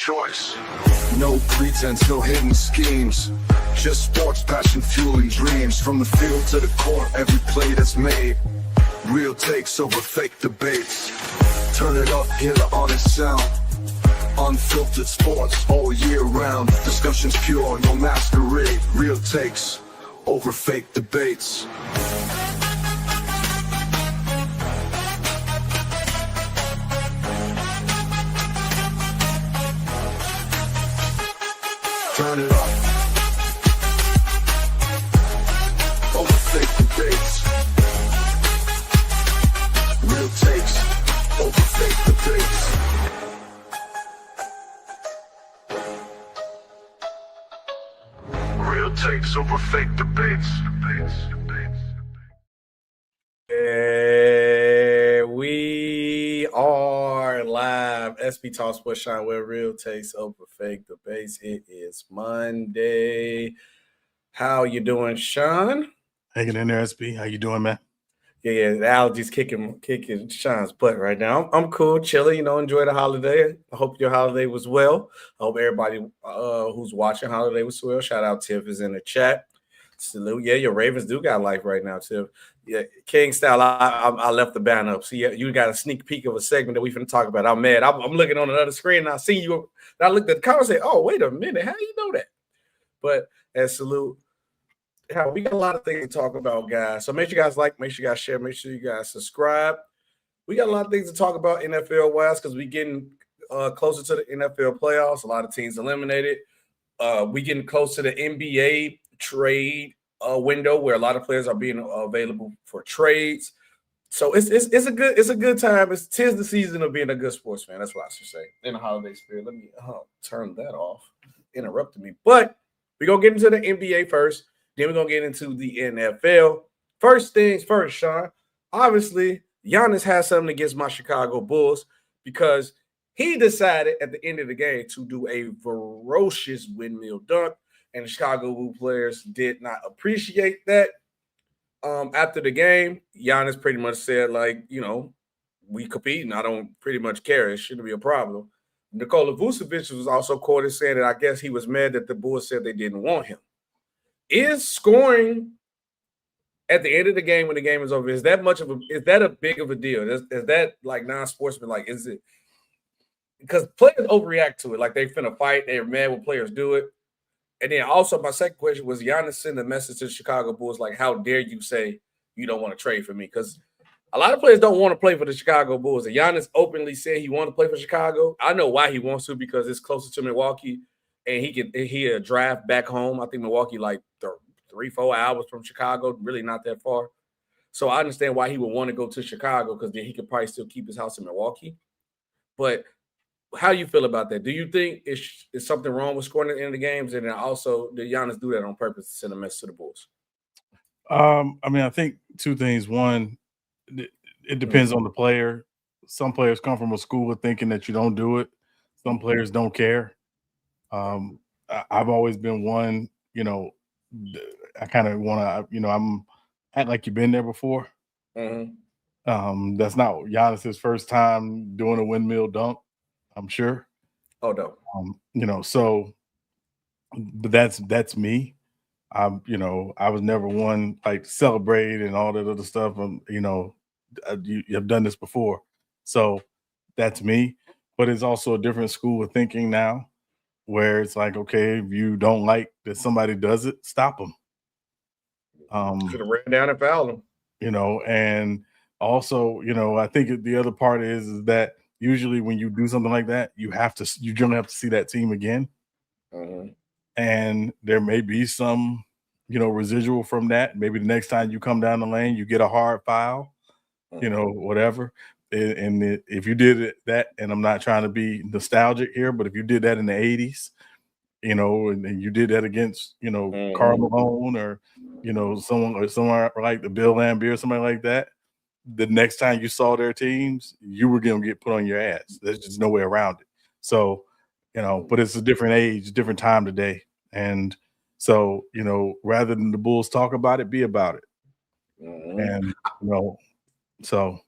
choice. No pretense, no hidden schemes. Just sports, passion, fueling dreams. From the field to the court, every play that's made. Real takes over fake debates. Turn it up, hear the honest sound. Unfiltered sports all year round. Discussions pure, no masquerade. Real takes over fake debates. Turn it up. Over fake debates. Real takes over fake debates. Real takes over fake debates. We are live. SBtalksports, Sean Webb, real takes over fake debates. It is Monday. How you doing, Sean? Hanging in there, SB. How you doing, man? Yeah, the allergies kicking Sean's butt right now. I'm cool, chilling, enjoy the holiday. I hope your holiday was well. I hope everybody who's watching holiday was well. Shout out Tiff is in the chat. Salute. Yeah, your Ravens do got life right now, Tiff. Yeah, King style, I left the banner up. So yeah, you got a sneak peek of a segment that we finna talk about. I'm mad. I'm looking on another screen and I see you. And I looked at the comments and say, oh, wait a minute. How do you know that? But as salute. We got a lot of things to talk about, guys. So make sure you guys like, make sure you guys share, make sure you guys subscribe. We got a lot of things to talk about NFL-wise because we getting closer to the NFL playoffs. A lot of teams eliminated. We getting close to the NBA trade window where a lot of players are being available for trades. So it's a good time. Tis the season of being a good sports fan. That's what I should say. In the holiday spirit. Let me turn that off. Interrupted me. But we're gonna get into the NBA first. Then we're going to get into the NFL. First things first, Sean. Obviously, Giannis has something against my Chicago Bulls because he decided at the end of the game to do a ferocious windmill dunk, and the Chicago Bulls players did not appreciate that. After the game, Giannis pretty much said, we compete, and I don't pretty much care. It shouldn't be a problem. Nikola Vucevic was also quoted saying that I guess he was mad that the Bulls said they didn't want him. Is scoring at the end of the game when the game is over, is that a big of a deal? Is that like non-sportsman? Like, is it because players overreact to it? Like they finna fight, they're mad when players do it. And then also my second question was Giannis sent a message to the Chicago Bulls, like, how dare you say you don't want to trade for me? Because a lot of players don't want to play for the Chicago Bulls. And Giannis openly said he wanted to play for Chicago. I know why he wants to, because it's closer to Milwaukee. And he drive back home. I think Milwaukee like 3-4 hours from Chicago, really not that far. So I understand why he would want to go to Chicago because then he could probably still keep his house in Milwaukee. But how do you feel about that? Do you think is something wrong with scoring at the end of the games? And then also, did Giannis do that on purpose to send a message to the Bulls? I think two things. One, it depends on the player. Some players come from a school of thinking that you don't do it. Some players don't care. I've always been one, I kind of want to, I'm act like you've been there before. Mm-hmm. That's not Giannis's first time doing a windmill dunk, I'm sure. Oh, no. So but that's me. I was never one like celebrate and all that other stuff. You've done this before. So that's me, but it's also a different school of thinking now, where it's like, okay, if you don't like that somebody does it, stop them. Should have ran down and fouled him. And also, I think the other part is that usually when you do something like that, you generally have to see that team again. Mm-hmm. And there may be some, residual from that. Maybe the next time you come down the lane, you get a hard foul, whatever. And if you did that, and I'm not trying to be nostalgic here, but if you did that in the 80s, and you did that against, mm-hmm. Karl Malone or, someone like the Bill Laimbeer or somebody like that, the next time you saw their teams, you were going to get put on your ass. There's just no way around it. So, but it's a different age, different time today. And so, rather than the Bulls talk about it, be about it. Mm-hmm. And, so.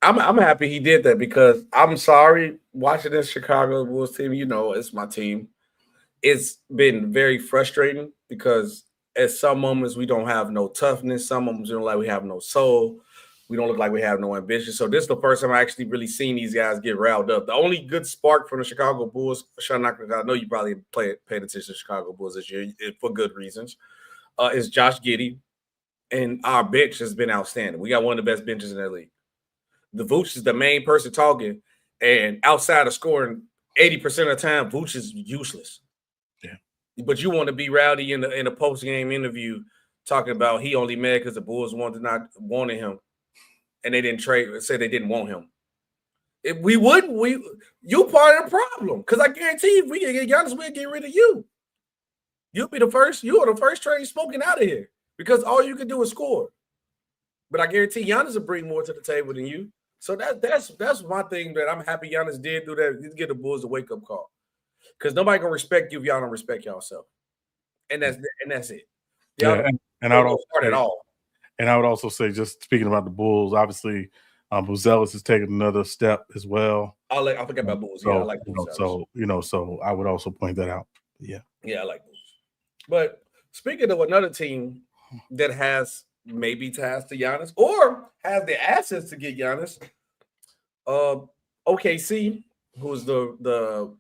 I'm happy he did that because I'm sorry watching this Chicago Bulls team. You know, it's my team. It's been very frustrating because at some moments we don't have no toughness. Some moments we don't like we have no soul. We don't look like we have no ambition. So this is the first time I actually really seen these guys get riled up. The only good spark from the Chicago Bulls, Sean, I know you probably paid attention to Chicago Bulls this year for good reasons, is Josh Giddey. And our bench has been outstanding. We got one of the best benches in that league. The Vooch is the main person talking, and outside of scoring 80% of the time, Vooch is useless. Yeah. But you want to be rowdy in a post-game interview talking about he only mad because the Bulls wanted him, and they didn't say they didn't want him. If we wouldn't, you part of the problem. Because I guarantee if we can get Giannis, we'll get rid of you. You'll be the first. You are the first train smoking out of here because all you can do is score. But I guarantee Giannis will bring more to the table than you. So that's my thing that I'm happy Giannis did do that. Give the Bulls a wake-up call. Because nobody gonna respect you if y'all don't respect yourself. And that's it. Yeah, and I would also say, at all. And I would also say, just speaking about the Bulls, obviously Vucevic has taken another step as well. I forget about Bulls. Yeah, I like Bulls. So I would also point that out. Yeah, I like Bulls. But speaking of another team that has maybe ties to Giannis or has the assets to get Giannis, OKC, who's the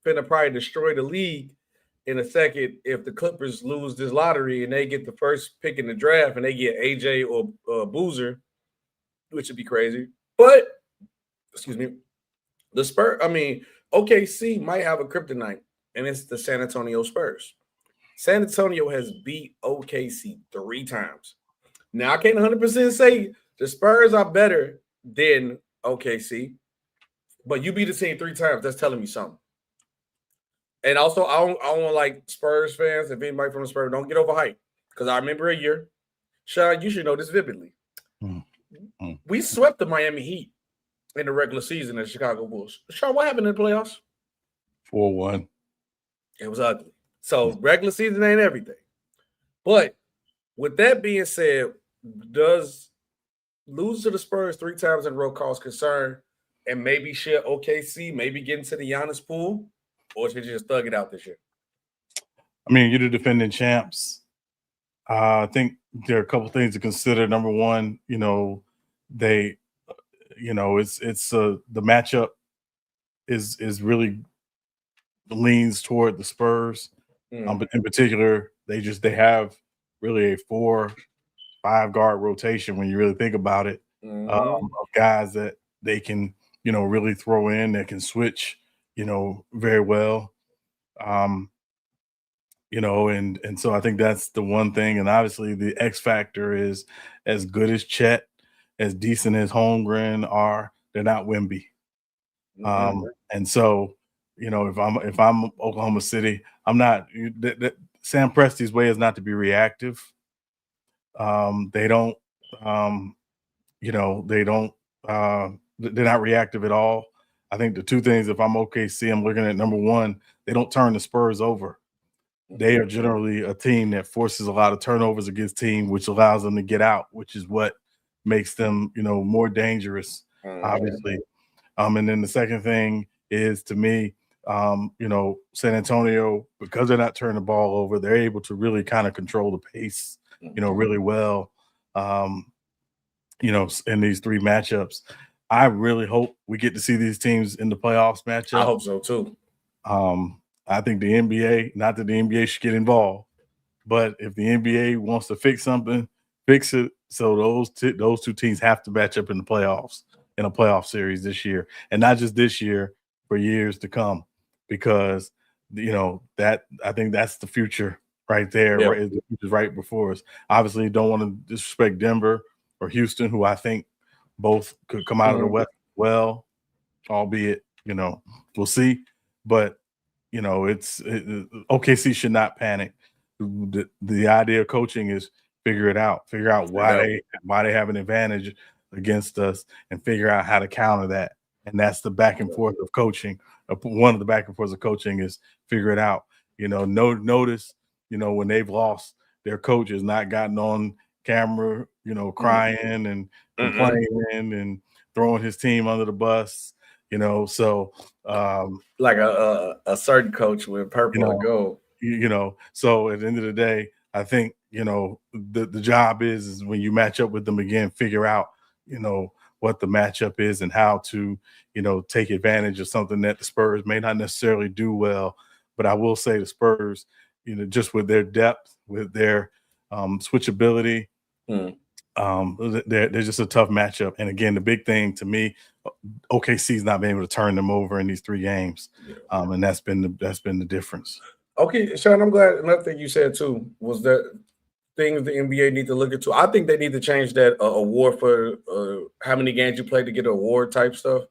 finna probably destroy the league in a second if the Clippers lose this lottery and they get the first pick in the draft and they get AJ or Boozer, which would be crazy. But excuse me, OKC might have a kryptonite, and it's the San Antonio Spurs. San Antonio has beat OKC 3 times. Now, I can't 100% say the Spurs are better than OKC, but you beat the team 3 times. That's telling me something. And also, I don't want like Spurs fans, if anybody from the Spurs, don't get overhyped. Because I remember a year, Sean, you should know this vividly. Mm-hmm. We swept the Miami Heat in the regular season at Chicago Bulls. Sean, what happened in the playoffs? 4-1. It was ugly. So regular season ain't everything. But with that being said, does lose to the Spurs 3 times in a row cause concern and maybe should OKC maybe get into the Giannis pool? Or should you just thug it out this year? I mean, you're the defending champs. I think there are a couple things to consider. Number one, the matchup is really leans toward the Spurs. But in particular, they have really a 4-5 guard rotation when you really think about it, of guys that they can really throw in, that can switch very well. And so I think that's the one thing. And obviously the X factor is as good as Chet, as decent as Holmgren are, they're not Wemby. And so, if I'm Oklahoma City, I'm not Sam Presti's way is not to be reactive. They're not reactive at all. I think the 2 things, if I'm OKC, I'm looking at number one, they don't turn the Spurs over. They are generally a team that forces a lot of turnovers against team, which allows them to get out, which is what makes them, more dangerous, obviously. And then the second thing is, to me, San Antonio, because they're not turning the ball over, they're able to really kind of control the pace, really well, in these 3 matchups. I really hope we get to see these teams in the playoffs matchup. I hope so too. I think the NBA, not that the NBA should get involved, but if the NBA wants to fix something, fix it. So those 2 teams have to match up in the playoffs, in a playoff series this year, and not just this year, for years to come, because that I think that's the future right there. Yeah. Right, the future's right before us. Obviously, don't want to disrespect Denver or Houston, who I think both could come out of the West well, albeit, we'll see. But, OKC should not panic. The idea of coaching is figure out why they have an advantage against us and figure out how to counter that. And that's the back and forth of coaching. One of the back and forth of coaching is figure it out. Notice, when they've lost, their coach has not gotten on camera, crying and complaining and throwing his team under the bus. So like a certain coach with purple and gold. So at the end of the day, I think the job is when you match up with them again, figure out what the matchup is and how to take advantage of something that the Spurs may not necessarily do well. But I will say the Spurs, just with their depth, with their switchability, they're just a tough matchup. And again, the big thing to me, OKC's not been able to turn them over in these 3 games, and that's been the difference. Okay, Sean, I'm glad. Another thing you said too was that things the NBA need to look into. I think they need to change that award for how many games you play to get an award type stuff.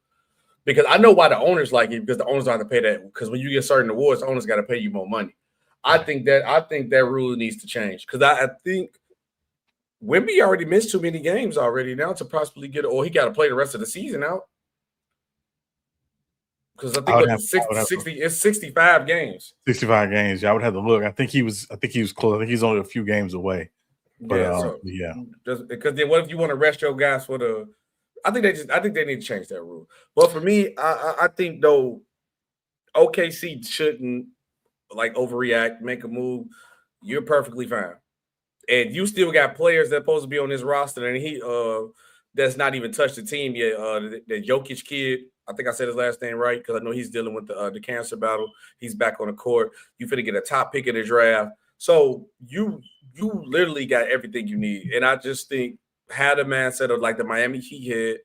Because I know why the owners like it, because the owners don't have to pay that. Because when you get certain awards, the owners got to pay you more money. I think that rule needs to change, because I think Wemby already missed too many games already now to possibly get, or he got to play the rest of the season out. Because I think it's 65 games. 65 games. Yeah, I would have to look. I think he was close. I think he's only a few games away. But, just because then what if you want to rest your guys for the? I think they need to change that rule. But for me, I think though, OKC shouldn't overreact, make a move. You're perfectly fine, and you still got players that's supposed to be on this roster, and he that's not even touched the team yet. The Jokic kid. I think I said his last name right, because I know he's dealing with the cancer battle. He's back on the court. You finna get a top pick of the draft. So you literally got everything you need. And I just think had a mindset of like the Miami Heat had,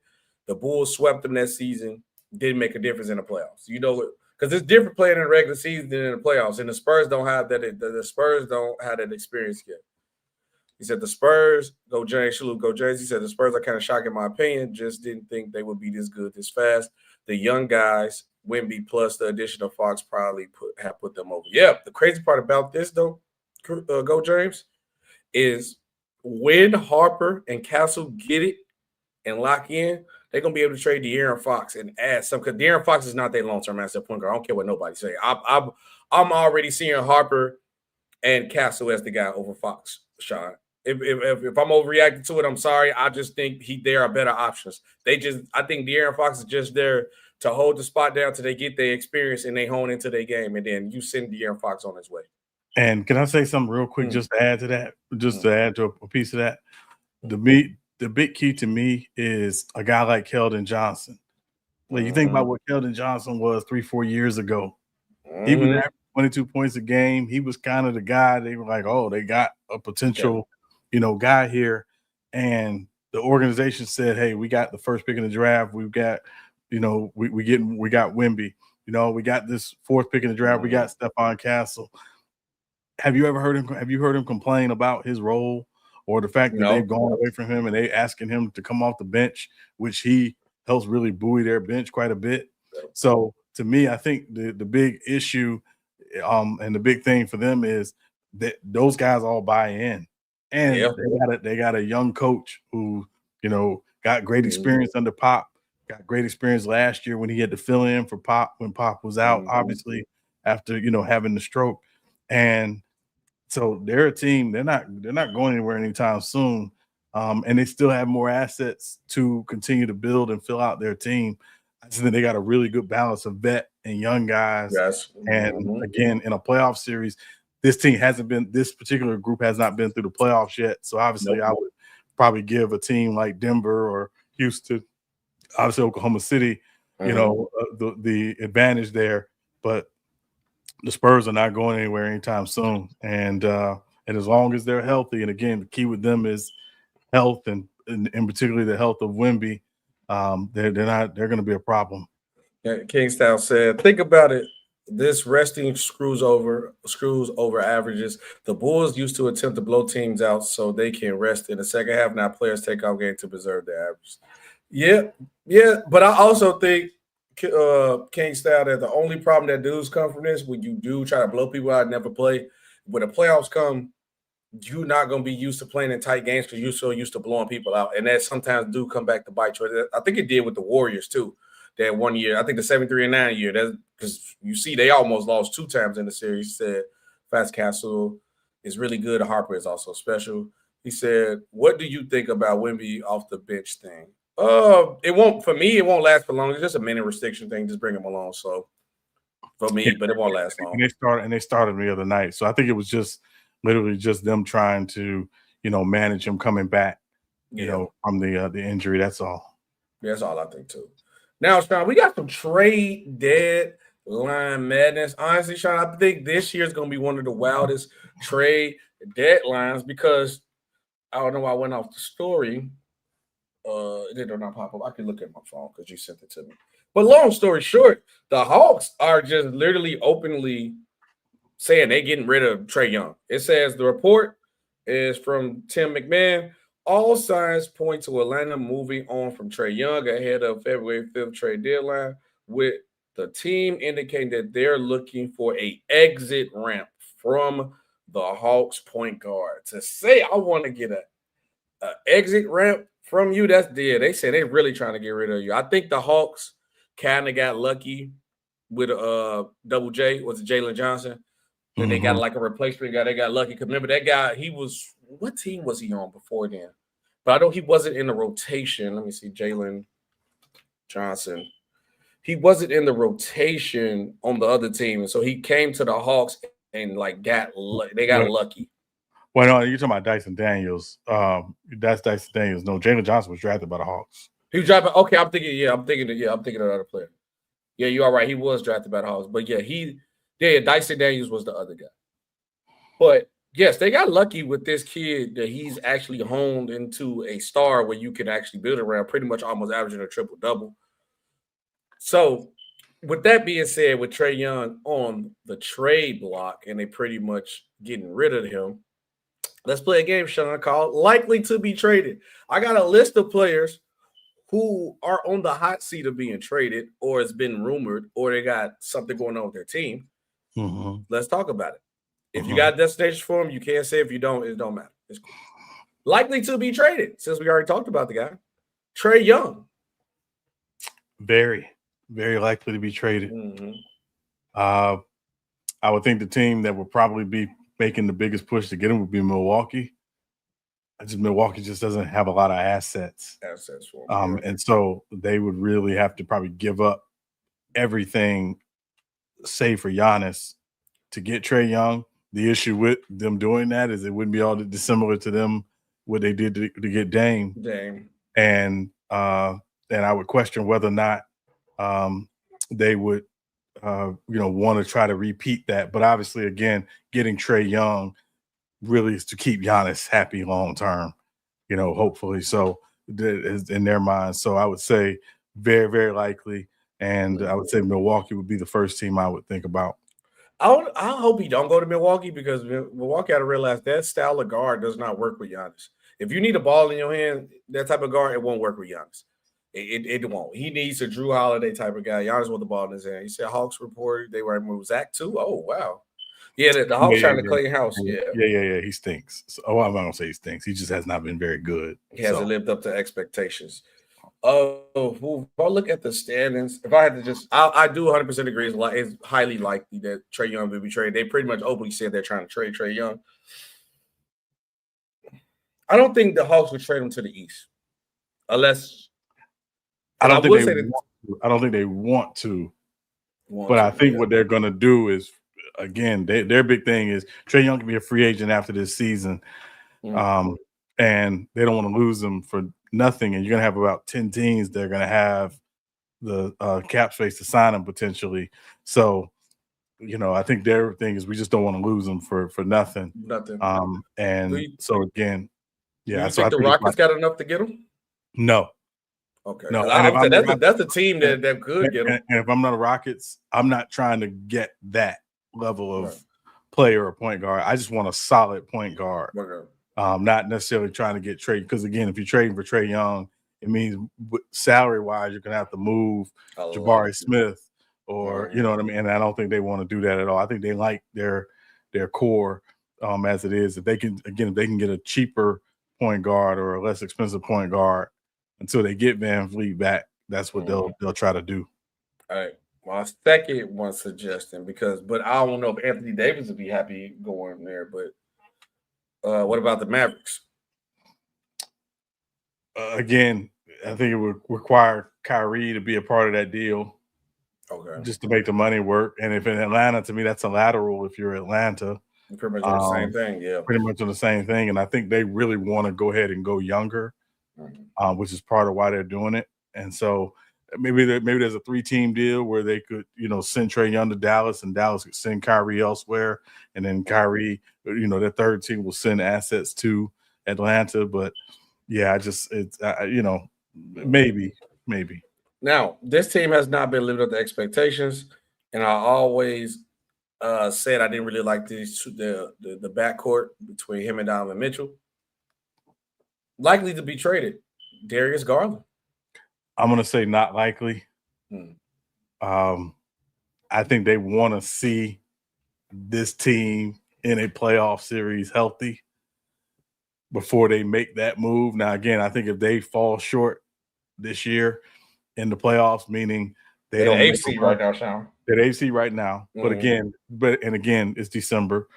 the Bulls swept them that season, didn't make a difference in the playoffs. Because it's different playing in the regular season than in the playoffs. And the Spurs don't have that. The Spurs don't have that experience yet. He said the Spurs, go James, salute, go James. He said the Spurs are kind of shocked in my opinion. Just didn't think they would be this good this fast. The young guys, Wemby plus the addition of Fox probably have put them over. Yeah, the crazy part about this though, go James, is when Harper and Castle get it and lock in, they're gonna be able to trade De'Aaron Fox and add some. Because De'Aaron Fox is not their long-term asset point guard. I don't care what nobody say. I'm already seeing Harper and Castle as the guy over Fox, Sean. If I'm overreacting to it, I'm sorry. I just think there are better options. I think De'Aaron Fox is just there to hold the spot down till they get their experience and they hone into their game, and then you send De'Aaron Fox on his way. And can I say something real quick just to add to that? Just to add to a piece of that? The big key to me is a guy like Keldon Johnson. Like you think about what Keldon Johnson was 3-4 years ago. He was averaging 22 points a game. He was kind of the guy they were like, oh, they got a potential guy here. And the organization said, hey, we got the first pick in the draft. We've got, we got Wemby. We got this 4th pick in the draft. We got Stephon Castle. Have you heard him complain about his role or the fact that they've gone away from him and they asking him to come off the bench, which he helps really buoy their bench quite a bit. So to me, I think the big issue and the big thing for them is that those guys all buy in. And they got a young coach who, got great experience under Pop, got great experience last year when he had to fill in for Pop when Pop was out, obviously, after, having the stroke. And so they're a team, they're not going anywhere anytime soon. And they still have more assets to continue to build and fill out their team. I just think they got a really good balance of vet and young guys. Yes. And again, in a playoff series, this particular group has not been through the playoffs yet. So obviously I would probably give a team like Denver or Houston, obviously Oklahoma City, the advantage there. But the Spurs are not going anywhere anytime soon. And as long as they're healthy, and again, the key with them is health and particularly the health of Wemby, they're going to be a problem. Kingstown said, think about it. This resting screws over averages. The Bulls used to attempt to blow teams out so they can rest in the second half. Now players take off game to preserve their average. Yeah. But I also think Kingstown that the only problem that dudes come from this, when you do try to blow people out and never play, when the playoffs come, you're not going to be used to playing in tight games because you're so used to blowing people out. And that sometimes do come back to bite you. I think it did with the Warriors too. That 1 year, I think the 73-9 year, that's because you see they almost lost 2 times in the series. He said Fast Castle is really good. Harper is also special. He said, what do you think about Wemby off the bench thing? It won't for me. It won't last for long. It's just a minute restriction thing. Just bring him along. So for me, but it won't last long. And they started the other night. So I think it was just literally just them trying to, manage him coming back, from the injury. That's all. That's all I think too. Now, Sean, we got some trade deadline madness. Honestly, Sean, I think this year is going to be one of the wildest trade deadlines because I don't know why I went off the story. It did not pop up. I can look at my phone because you sent it to me. But long story short, the Hawks are just literally openly saying they're getting rid of Trae Young. It says the report is from Tim McMahon. All signs point to Atlanta moving on from Trae Young ahead of February 5th trade deadline, with the team indicating that they're looking for an exit ramp from the Hawks point guard. To say I want to get an exit ramp from you, that's dead. They say they're really trying to get rid of you. I think the Hawks kind of got lucky with Double J. Was it Jalen Johnson? Then they got like a replacement guy. They got lucky because remember that guy. He was what team was he on before then? But I know he wasn't in the rotation. Let me see, Jalen Johnson. He wasn't in the rotation on the other team, and so he came to the Hawks and like got lucky. Well, no, you're talking about Dyson Daniels. That's Dyson Daniels. No, Jalen Johnson was drafted by the Hawks. He was drafted. Okay, I'm thinking of another player. Yeah, you are right. He was drafted by the Hawks, but Dyson Daniels was the other guy. But yes, they got lucky with this kid that he's actually honed into a star where you can actually build around, pretty much almost averaging a triple-double. So with that being said, with Trae Young on the trade block and they pretty much getting rid of him, let's play a game, Sean, called Likely to Be Traded. I got a list of players who are on the hot seat of being traded or it's been rumored or they got something going on with their team. Let's talk about it. If you got a destination for them, you can't say. If you don't, it don't matter. It's cool. Likely to be traded, since we already talked about the guy. Trae Young. Very, very likely to be traded. I would think the team that would probably be making the biggest push to get him would be Milwaukee. Milwaukee just doesn't have a lot of assets for him. And so they would really have to probably give up everything, save for Giannis, to get Trae Young. The issue with them doing that is it wouldn't be all dissimilar to them what they did to get Dame. And I would question whether or not they would want to try to repeat that. But obviously, again, getting Trae Young really is to keep Giannis happy long term, hopefully. So in their minds. So I would say very, very likely. And I would say Milwaukee would be the first team I would think about. I hope he don't go to Milwaukee because Milwaukee got to realize that style of guard does not work with Giannis. If you need a ball in your hand, that type of guard, it won't work with Giannis. It won't. He needs a Drew Holiday type of guy. Giannis with the ball in his hand. He said Hawks reported they were moving Zach too. Oh, wow. Yeah, the Hawks trying to clean house. Yeah. He stinks. So, I'm not going to say he stinks. He just has not been very good. He hasn't lived up to expectations. If I look at the standings, if I had to just, I do 100% agree. It's highly likely that Trae Young will be traded. They pretty much openly said they're trying to trade Trae Young. I don't think the Hawks would trade him to the East, unless. I don't think they want to. But I think what they're going to do is, again, their big thing is Trae Young can be a free agent after this season, and they don't want to lose him for nothing. And you're going to have about 10 teams that are going to have the cap space to sign him potentially. So, I think their thing is we just don't want to lose him for nothing. So again, yeah. Do you think the Rockets got enough to get him? No. Okay. No. That's a team that could get him. And if I'm not the Rockets, I'm not trying to get that level of player or point guard. I just want a solid point guard. Not necessarily trying to get trade, because again, if you're trading for Trae Young, it means salary wise you're gonna have to move Jabari Smith, or you know what I mean. And I don't think they want to do that at all. I think they like their core as it is. If they can get a cheaper point guard or a less expensive point guard until they get Van Vliet back, that's what they'll try to do. All right. My second one suggestion, but I don't know if Anthony Davis would be happy going there, but. What about the Mavericks? Again, I think it would require Kyrie to be a part of that deal. Okay. Just to make the money work. And if in Atlanta, to me, that's a lateral if you're Atlanta. Pretty much on the same thing, yeah. Pretty much on the same thing. And I think they really want to go ahead and go younger, which is part of why they're doing it. And so maybe there's a 3-team deal where they could, send Trae Young to Dallas, and Dallas could send Kyrie elsewhere. And then Kyrie, their third team will send assets to Atlanta. But yeah, maybe. Now, this team has not been living up to expectations, and I always said I didn't really like the backcourt between him and Donovan Mitchell. Likely to be traded, Darius Garland. I'm going to say not likely. I think they want to see this team in a playoff series healthy before they make that move. Now, again, I think if they fall short this year in the playoffs, meaning they don't AFC right now, Sean. They're AFC right now, but again, it's December.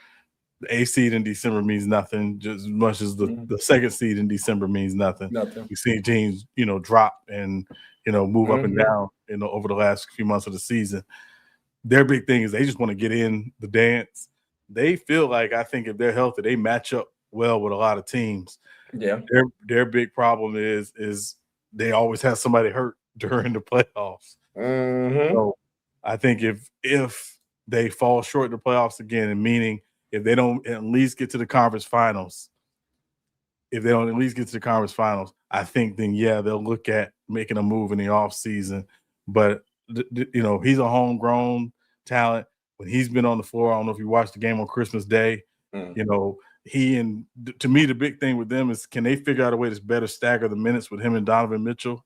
The A seed in December means nothing, just as much as the second seed in December means nothing. We've seen teams, drop and move up and down, over the last few months of the season. Their big thing is they just want to get in the dance. They feel like, I think if they're healthy, they match up well with a lot of teams. Yeah, their big problem is they always have somebody hurt during the playoffs. So I think if they fall short in the playoffs again, and meaning if they don't at least get to the conference finals, I think then, they'll look at making a move in the offseason. But, he's a homegrown talent. When he's been on the floor, I don't know if you watched the game on Christmas Day, to me, the big thing with them is, can they figure out a way to better stagger the minutes with him and Donovan Mitchell?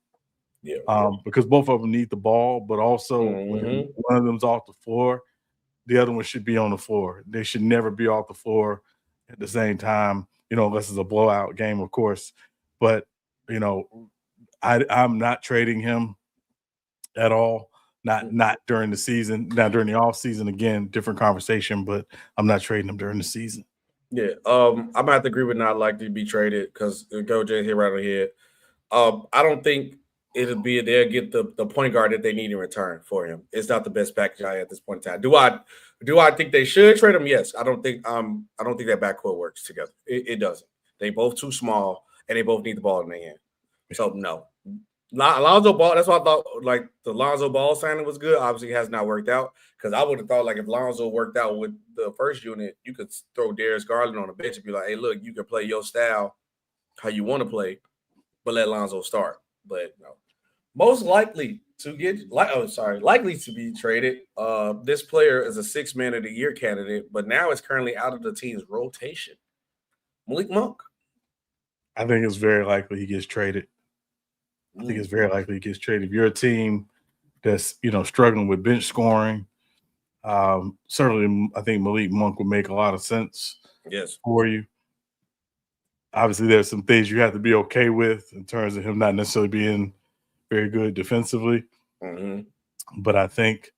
Yeah. Because both of them need the ball, but also when one of them's off the floor, the other one should be on the floor. They should never be off the floor at the same time, unless it's a blowout game, of course. But, I'm not trading him at all. Not during the season. Now, during the off season, again, different conversation, but I'm not trading him during the season. Yeah. I'm gonna have to agree with not likely to be traded, because Go Jay hit right on the head. I don't think it'll be they'll get the point guard that they need in return for him. It's not the best package at this point in time. Do I think they should trade him? Yes. I don't think that backcourt works together. It doesn't. They both too small, and they both need the ball in their hand. So no. Lonzo Ball, that's why I thought like the Lonzo Ball signing was good. Obviously, it has not worked out, because I would have thought like if Lonzo worked out with the first unit, you could throw Darius Garland on the bench and be like, hey, look, you can play your style how you want to play, but let Lonzo start. But no. Most likely to likely to be traded. This player is a 6 Man of the Year candidate, but now it's currently out of the team's rotation. Malik Monk. I think it's very likely he gets traded. If you're a team that's, struggling with bench scoring, certainly I think Malik Monk would make a lot of sense for you. Obviously, there's some things you have to be okay with in terms of him not necessarily being very good defensively. But I think,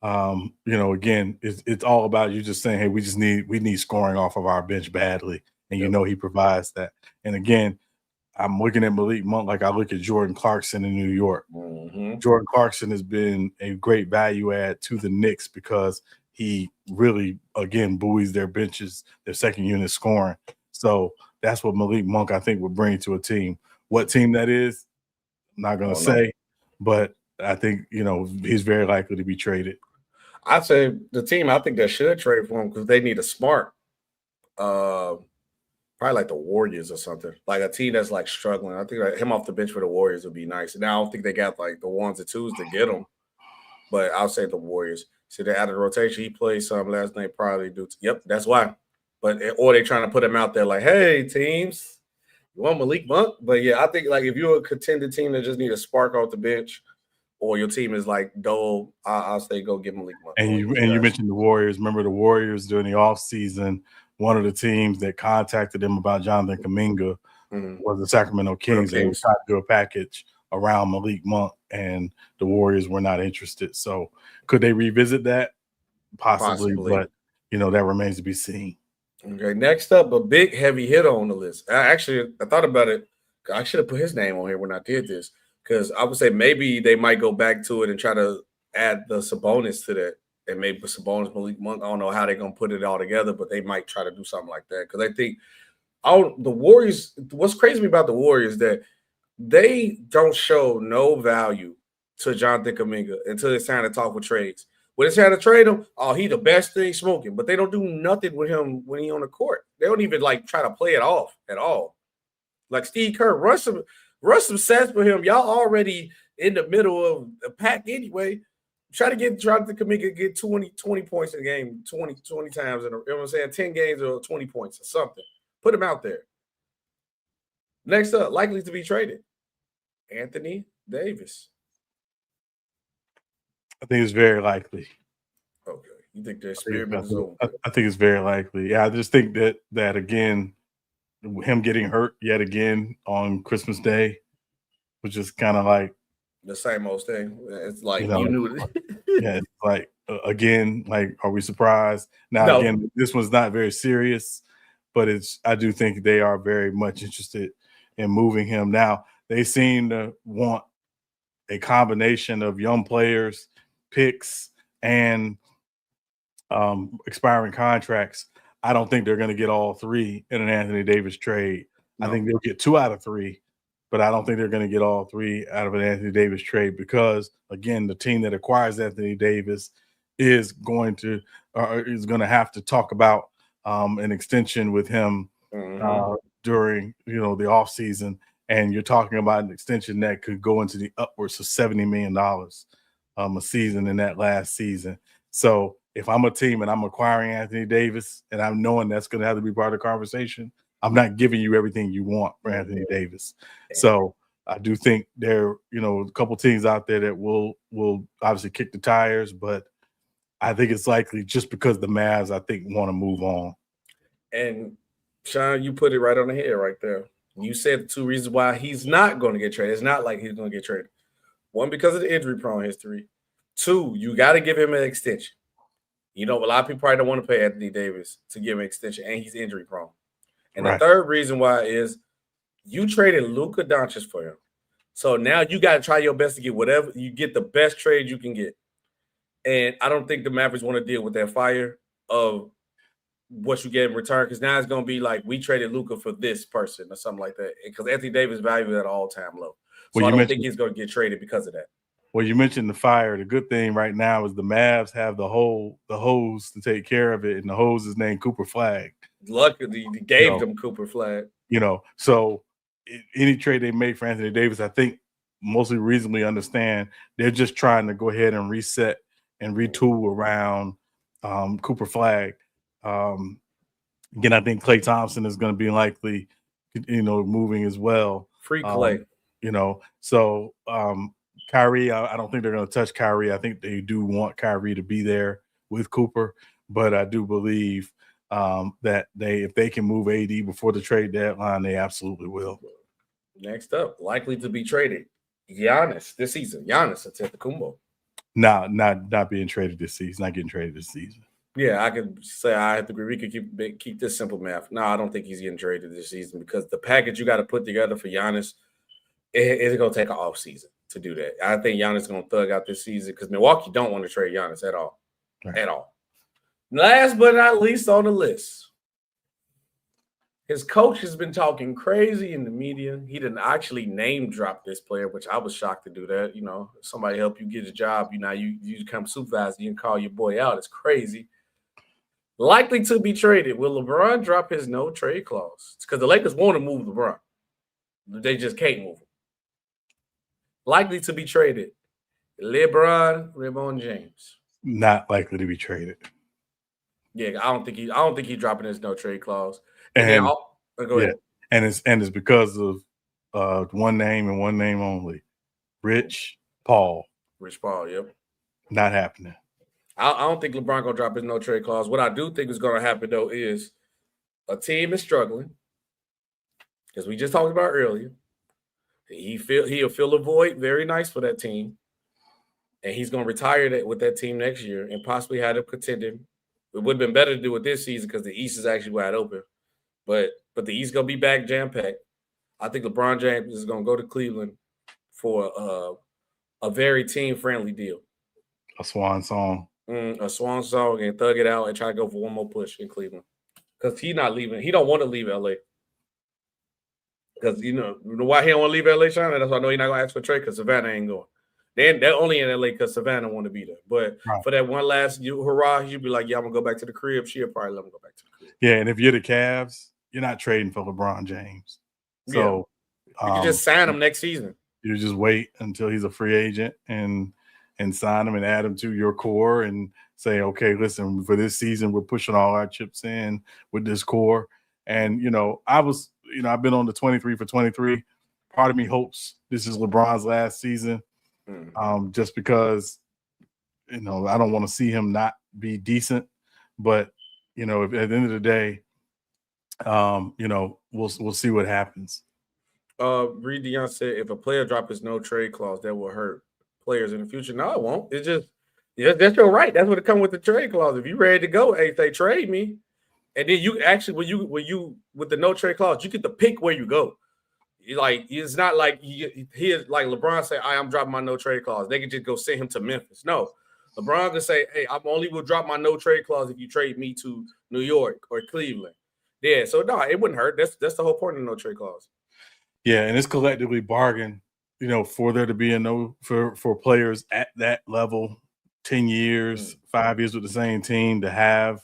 again, it's all about you just saying, hey, we need scoring off of our bench badly. And he provides that. And again, I'm looking at Malik Monk like I look at Jordan Clarkson in New York. Jordan Clarkson has been a great value add to the Knicks because he really, again, buoys their benches, their second unit scoring. So that's what Malik Monk, I think, would bring to a team. What team that is, I'm not going to say, but I think, he's very likely to be traded. I'd say the team I think that should trade for him, because they need a smart probably like the Warriors or something, like a team that's like struggling. I think like him off the bench for the Warriors would be nice. And I don't think they got like the ones and twos to get him, but I'll say the Warriors. See, they're out of the rotation. He played some last night, probably due to, yep, that's why. But or they're trying to put him out there like, hey, teams, you want Malik Monk? But yeah, I think like if you're a contender team that just need a spark off the bench, or your team is like dull, I'll say go get Malik Monk. And you mentioned the Warriors. Remember the Warriors during the offseason, one of the teams that contacted them about Jonathan Kuminga was the Sacramento Kings. They tried to do a package around Malik Monk, and the Warriors were not interested. So could they revisit that? Possibly. But, that remains to be seen. Okay, next up, a big heavy hitter on the list. I thought about it. I should have put his name on here when I did this. Because I would say maybe they might go back to it and try to add the Sabonis to that. And maybe Sabonis, Malik Monk, I don't know how they're going to put it all together, but they might try to do something like that. Because I think the Warriors, what's crazy about the Warriors is that they don't show no value to Jonathan Kuminga until it's time to talk with trades. When it's time to trade him, he the best thing smoking. But they don't do nothing with him when he's on the court. They don't even try to play it off at all. Like Steve Kerr, run some sets for him. Y'all already in the middle of the pack anyway. Try to get Jonathan Kuminga get 20 points in a game, 20 times in a, you know what I'm saying, 10 games or 20 points or something. Put him out there. Next up, likely to be traded, Anthony Davis. I think it's very likely. Okay. You think their experiment is over? I think it's very likely. Yeah, I just think that again, him getting hurt yet again on Christmas Day was just kind of like the same old thing. It's like you knew it. Yeah, it's like again, like, are we surprised? Now, again, this one's not very serious, but I do think they are very much interested in moving him. Now, they seem to want a combination of young players, picks, and expiring contracts. I don't think they're going to get all three in an Anthony Davis trade. No. I think they'll get 2 out of 3. But I don't think they're going to get all 3 out of an Anthony Davis trade because, again, the team that acquires Anthony Davis is going to have to talk about an extension with him during the offseason. And you're talking about an extension that could go into the upwards of $70 million a season in that last season. So if I'm a team and I'm acquiring Anthony Davis and I'm knowing that's going to have to be part of the conversation, I'm not giving you everything you want for Anthony Davis. So I do think there, a couple teams out there that will obviously kick the tires, but I think it's likely just because the Mavs, I think, want to move on. And Sean, you put it right on the head right there. You said the 2 reasons why he's not going to get traded. It's not like he's going to get traded. 1, because of the injury-prone history. 2, you got to give him an extension. A lot of people probably don't want to pay Anthony Davis to give him an extension, and he's injury-prone. And the third reason why is you traded Luka Doncic for him. So now you got to try your best to get whatever you get, the best trade you can get. And I don't think the Mavericks want to deal with that fire of what you get in return, because now it's going to be like we traded Luka for this person or something like that. Because Anthony Davis value at all-time low. So I don't think he's going to get traded because of that. Well, you mentioned the fire. The good thing right now is the Mavs have the hose to take care of it, and the hose is named Cooper Flag. Luckily, he gave them Cooper Flag. So any trade they make for Anthony Davis, I think mostly reasonably understand they're just trying to go ahead and reset and retool around Cooper Flag. Again, I think Klay Thompson is going to be likely, moving as well. Free Klay. So Kyrie, I don't think they're going to touch Kyrie. I think they do want Kyrie to be there with Cooper, but I do believe that if they can move AD before the trade deadline, they absolutely will. Next up, likely to be traded, Giannis this season. Giannis Antetokounmpo. Not being traded this season. Not getting traded this season. Yeah, I could say I have to agree. We could keep this simple math. No, I don't think he's getting traded this season because the package you got to put together for Giannis, it's going to take an off season to do that. I think Giannis is going to thug out this season because Milwaukee don't want to trade Giannis at all. Right. At all. Last but not least on the list, his coach has been talking crazy in the media. He didn't actually name drop this player, which I was shocked to do that. Somebody help you get a job. You become supervisor, you can call your boy out. It's crazy. Likely to be traded. Will LeBron drop his no trade clause? It's because the Lakers want to move LeBron. They just can't move him. Likely to be traded. LeBron James. Not likely to be traded. Yeah, I don't think he's dropping his no trade clause. And go ahead. And it's because of one name and one name only. Rich Paul. Rich Paul, yep. Not happening. I don't think LeBron gonna drop his no trade clause. What I do think is gonna happen though is a team is struggling, as we just talked about earlier. He'll fill a void very nice for that team, and he's gonna retire with that team next year and possibly have them contending. It would have been better to do it this season because the East is actually wide open, but the East gonna be back jam packed. I think LeBron James is gonna go to Cleveland, for a very team-friendly deal. A swan song. A swan song and thug it out and try to go for one more push in Cleveland. Because he's not leaving. He don't want to leave LA. Because you know why he don't want to leave LA, Sean? That's why I know he's not gonna ask for trade because Savannah ain't going. They're only in LA because Savannah want to be there. But for that one last hurrah, you'd be like, yeah, I'm gonna go back to the crib. She'll probably let him go back to the crib. Yeah, and if you're the Cavs, you're not trading for LeBron James. So you can just sign him next season. You just wait until he's a free agent and sign him and add him to your core and say, okay, listen, for this season, we're pushing all our chips in with this core. And, I've been on the 23 for 23. Part of me hopes this is LeBron's last season, just because, I don't want to see him not be decent. But, if at the end of the day, we'll see what happens. Reed Dion said, if a player drops his no trade clause, that will hurt players in the future. No, it won't. It's just, that's your right. That's what it comes with the trade clause. If you're ready to go, hey, they trade me. And then you actually, when you with the no trade clause, you get to pick where you go. It's not like he is like LeBron say, I'm dropping my no trade clause. They can just go send him to Memphis. No, LeBron can say, hey, I only will drop my no trade clause if you trade me to New York or Cleveland. Yeah, so no, it wouldn't hurt. That's the whole point of the no trade clause. Yeah, and it's collectively bargained, for there to be for players at that level, 10 years, 5 years with the same team to have,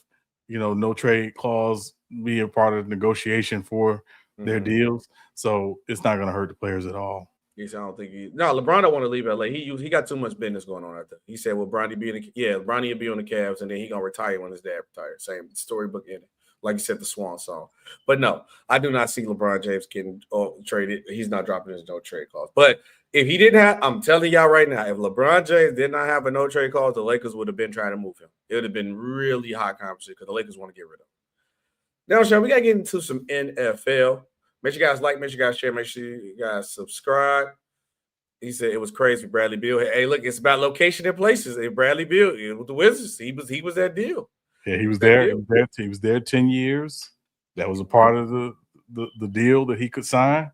no trade clause be a part of the negotiation for their deals. So it's not going to hurt the players at all. Yes, I don't think LeBron don't want to leave LA. He got too much business going on out there. He said, well, Bronny will be on the Cavs and then he going to retire when his dad retires. Same storybook ending. Like you said, the swan song. But no, I do not see LeBron James getting traded. He's not dropping his no trade clause. But if he didn't have, I'm telling y'all right now, if LeBron James did not have a no trade clause, the Lakers would have been trying to move him. It would have been really hot conversation because the Lakers want to get rid of him. Now, Sean, we got to get into some NFL. Make sure you guys like, make sure you guys share, make sure you guys subscribe. He said it was crazy, Bradley Beal. Hey, look, it's about location and places. Hey, Bradley Beal with the Wizards, he was that deal. Yeah, he was there. He was there 10 years. That was a part of the deal that he could sign.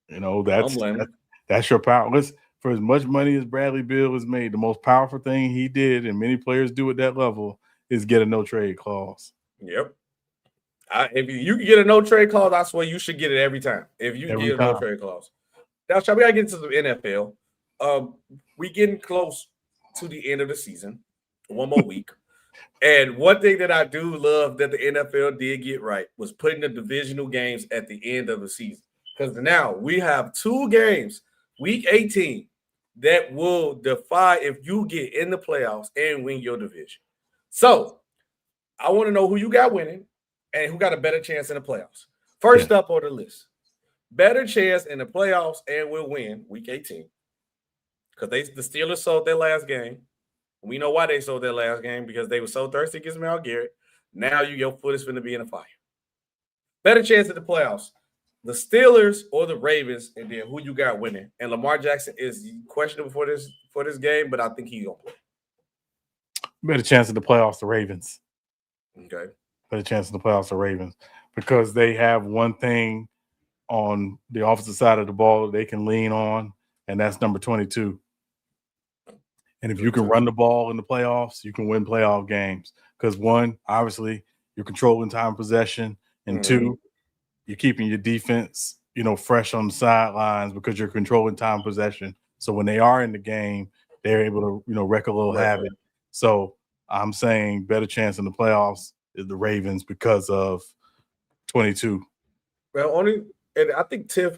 That's your power. Listen, for as much money as Bradley Beal has made, the most powerful thing he did, and many players do at that level, is get a no trade clause. Yep. If you can get a no trade clause, I swear you should get it every time. If you get a no trade clause. Now, we gotta get into some NFL. We getting close to the end of the season. One more week. And one thing that I do love that the NFL did get right was putting the divisional games at the end of the season. Because now we have 2 games, week 18, that will defy if you get in the playoffs and win your division. So I want to know who you got winning and who got a better chance in the playoffs. First up on the list, better chance in the playoffs and will win week 18. Because the Steelers sold their last game. We know why they sold their last game, because they were so thirsty against Myles Garrett. Now your foot is going to be in the fire. Better chance at the playoffs, the Steelers or the Ravens, and then who you got winning. And Lamar Jackson is questionable for this game, but I think he's going to play. Better chance at the playoffs, the Ravens. Okay. Better chance at the playoffs, the Ravens, because they have one thing on the offensive side of the ball they can lean on, and that's number 22. And if you can run the ball in the playoffs, you can win playoff games. Because 1, obviously, you're controlling time possession. And 2, you're keeping your defense, fresh on the sidelines because you're controlling time possession. So when they are in the game, they're able to, wreak a little havoc. So I'm saying better chance in the playoffs is the Ravens because of 22. Well, and I think Tiff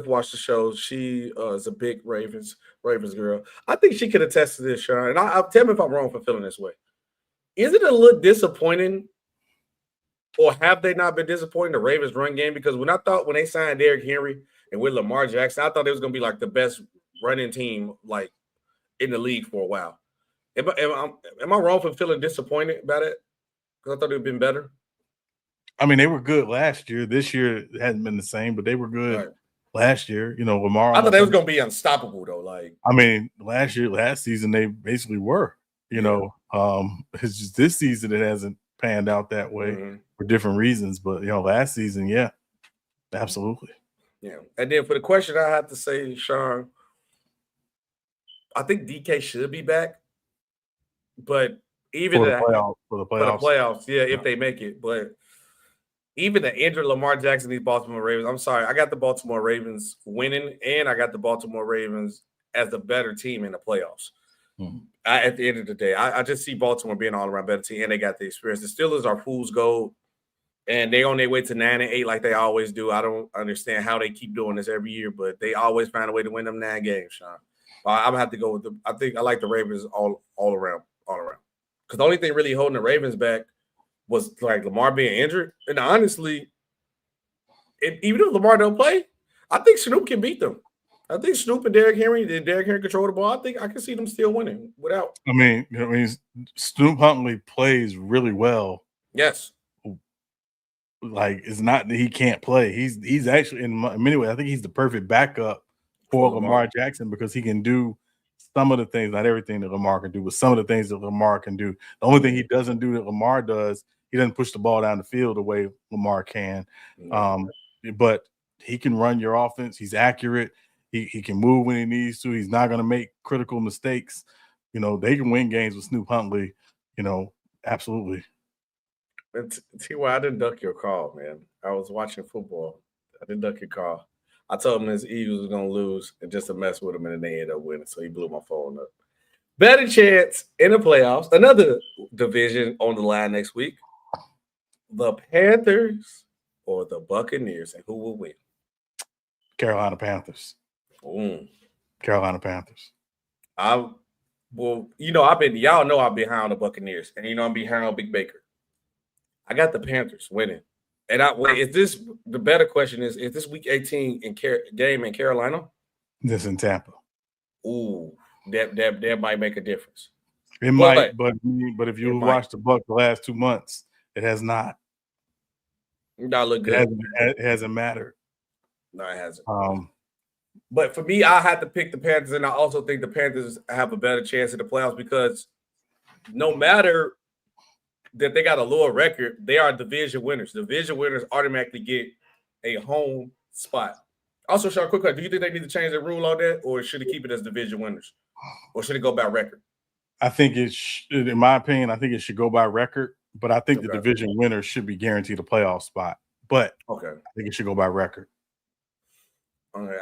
watched the show. She is a big Ravens girl. I think she could attest to this, Sean. And I'll tell me if I'm wrong for feeling this way. Is it a little disappointing, or have they not been disappointing, the Ravens run game? Because when they signed Derrick Henry and with Lamar Jackson, I thought it was going to be like the best running team like in the league for a while. Am I wrong for feeling disappointed about it? Because I thought it would have been better. I mean, they were good last year. This year it hasn't been the same, but they were good last year. Lamar. I thought they was going to be unstoppable, though. Last season they basically were. It's just this season it hasn't panned out that way for different reasons. But last season, yeah, absolutely. Yeah. And then for the question, I have to say, Sean, I think DK should be back. But even for the playoffs, yeah, if they make it. But even the injured Lamar Jackson, these Baltimore Ravens, I'm sorry, I got the Baltimore Ravens winning, and I got the Baltimore Ravens as the better team in the playoffs. At the end of the day, I just see Baltimore being all around better team, and they got the experience. The Steelers are fool's gold, and they on their way to 9-8 like they always do. I don't understand how they keep doing this every year, but they always find a way to win them 9 games, Sean. I'm gonna have to go with I think I like the Ravens all around. Because the only thing really holding the Ravens back was like Lamar being injured. And honestly, even if Lamar don't play, I think Snoop can beat them. I think Snoop and Derrick Henry control the ball. I think I can see them still winning without. I mean, Snoop Huntley plays really well. Yes. Like, it's not that he can't play. He's actually, in many ways, I think he's the perfect backup for Lamar Jackson because he can do some of the things, not everything that Lamar can do, but some of the things that Lamar can do. The only thing he doesn't do that Lamar does, he doesn't push the ball down the field the way Lamar can. But he can run your offense. He's accurate. He can move when he needs to. He's not going to make critical mistakes. They can win games with Snoop Huntley. Absolutely. T.Y., I didn't duck your call, man. I was watching football. I didn't duck your call. I told him his Eagles was going to lose and just to mess with him, and then they ended up winning, so he blew my phone up. Better chance in the playoffs. Another division on the line next week. The Panthers or the Buccaneers, and who will win? Carolina Panthers. Carolina Panthers. Y'all know I've been high on the Buccaneers, and I'm behind on Big Baker. I got the Panthers winning. And the better question is this week 18 game in Carolina? This in Tampa. Ooh, that might make a difference. It might, but if you watch the Bucs the last 2 months, it has not. Not look good. It hasn't mattered. No, it hasn't. But for me, I have to pick the Panthers, and I also think the Panthers have a better chance in the playoffs because no matter that they got a lower record, they are division winners. Division winners automatically get a home spot. Also, Sean, quick question. Do you think they need to change the rule on that, or should it keep it as division winners? Or should it go by record? I think in my opinion, I think it should go by record, but I think the division winner should be guaranteed a playoff spot. But I think it should go by record. All right,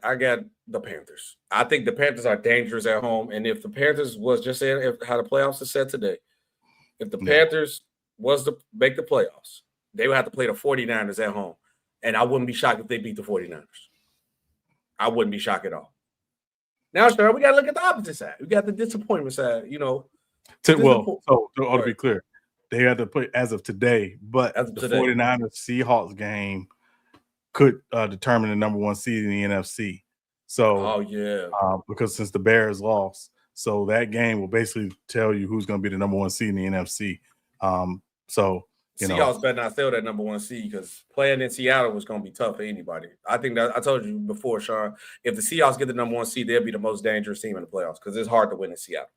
I got the Panthers. I think the Panthers are dangerous at home. And if the Panthers was just saying how the playoffs are set today, if the Panthers was to make the playoffs, they would have to play the 49ers at home. And I wouldn't be shocked if they beat the 49ers. I wouldn't be shocked at all. Now, sir, we got to look at the opposite side. We got the disappointment side, To be clear, they had to play as of today, but the 49ers Seahawks game could determine the number 1 seed in the NFC. So, because since the Bears lost, so that game will basically tell you who's going to be the number 1 seed in the NFC. Seahawks better not steal that number 1 seed because playing in Seattle was going to be tough for anybody. I think that I told you before, Sean, if the Seahawks get the number 1 seed, they'll be the most dangerous team in the playoffs because it's hard to win in Seattle.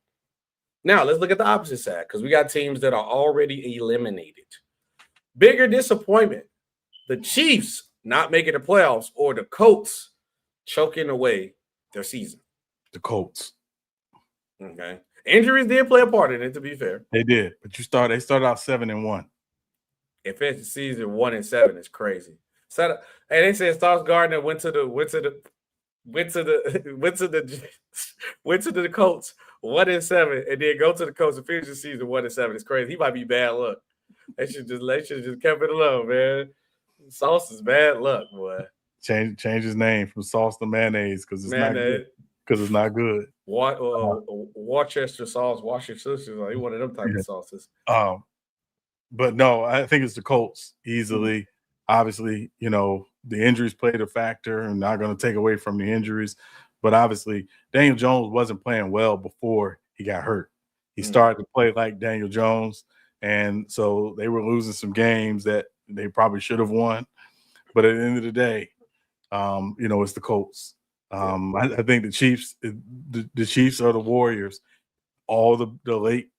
Now, let's look at the opposite side because we got teams that are already eliminated. Bigger disappointment, the Chiefs not making the playoffs or the Colts choking away their season. The Colts. Okay. Injuries did play a part in it, to be fair. They did, but they started out 7-1. If it's the season 1-7, it's crazy. And they said Sauce Gardner went to the Colts 1-7, and then go to the Colts and finish the season 1-7. It's crazy. He might be bad luck. They should just kept it alone, man. Sauce is bad luck, boy. Change his name from sauce to mayonnaise because it's not good. Because it's not good. Worcester sauce, Washington sauce. Like one of them type of sauces. But no, I think it's the Colts easily. Obviously, the injuries played a factor and not going to take away from the injuries. But obviously, Daniel Jones wasn't playing well before he got hurt. He started to play like Daniel Jones. And so they were losing some games that they probably should have won. But at the end of the day, it's the Colts. I think the Chiefs are the Warriors. All the late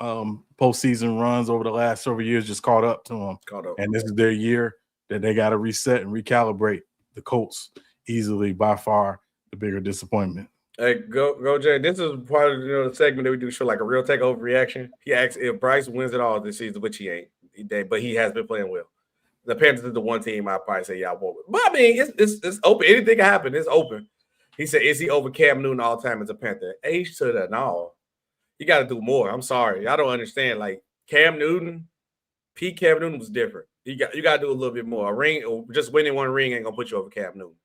postseason runs over the last several years just caught up to them. And this is their year that they got to reset and recalibrate. the Colts easily by far the bigger disappointment. Hey, go, Jay. This is part of the segment that we do show like a real takeover reaction. He asks if Bryce wins it all this season, which he ain't. But he has been playing well. The Panthers is the one team I probably say y'all won't. But I mean, it's open. Anything can happen. It's open. He said, "Is he over Cam Newton all time as a Panther?" Age to the no. You got to do more. I'm sorry, I don't understand. Like Cam Newton, Pete Cam Newton was different. You got to do a little bit more. A ring, or just winning one ring ain't gonna put you over Cam Newton.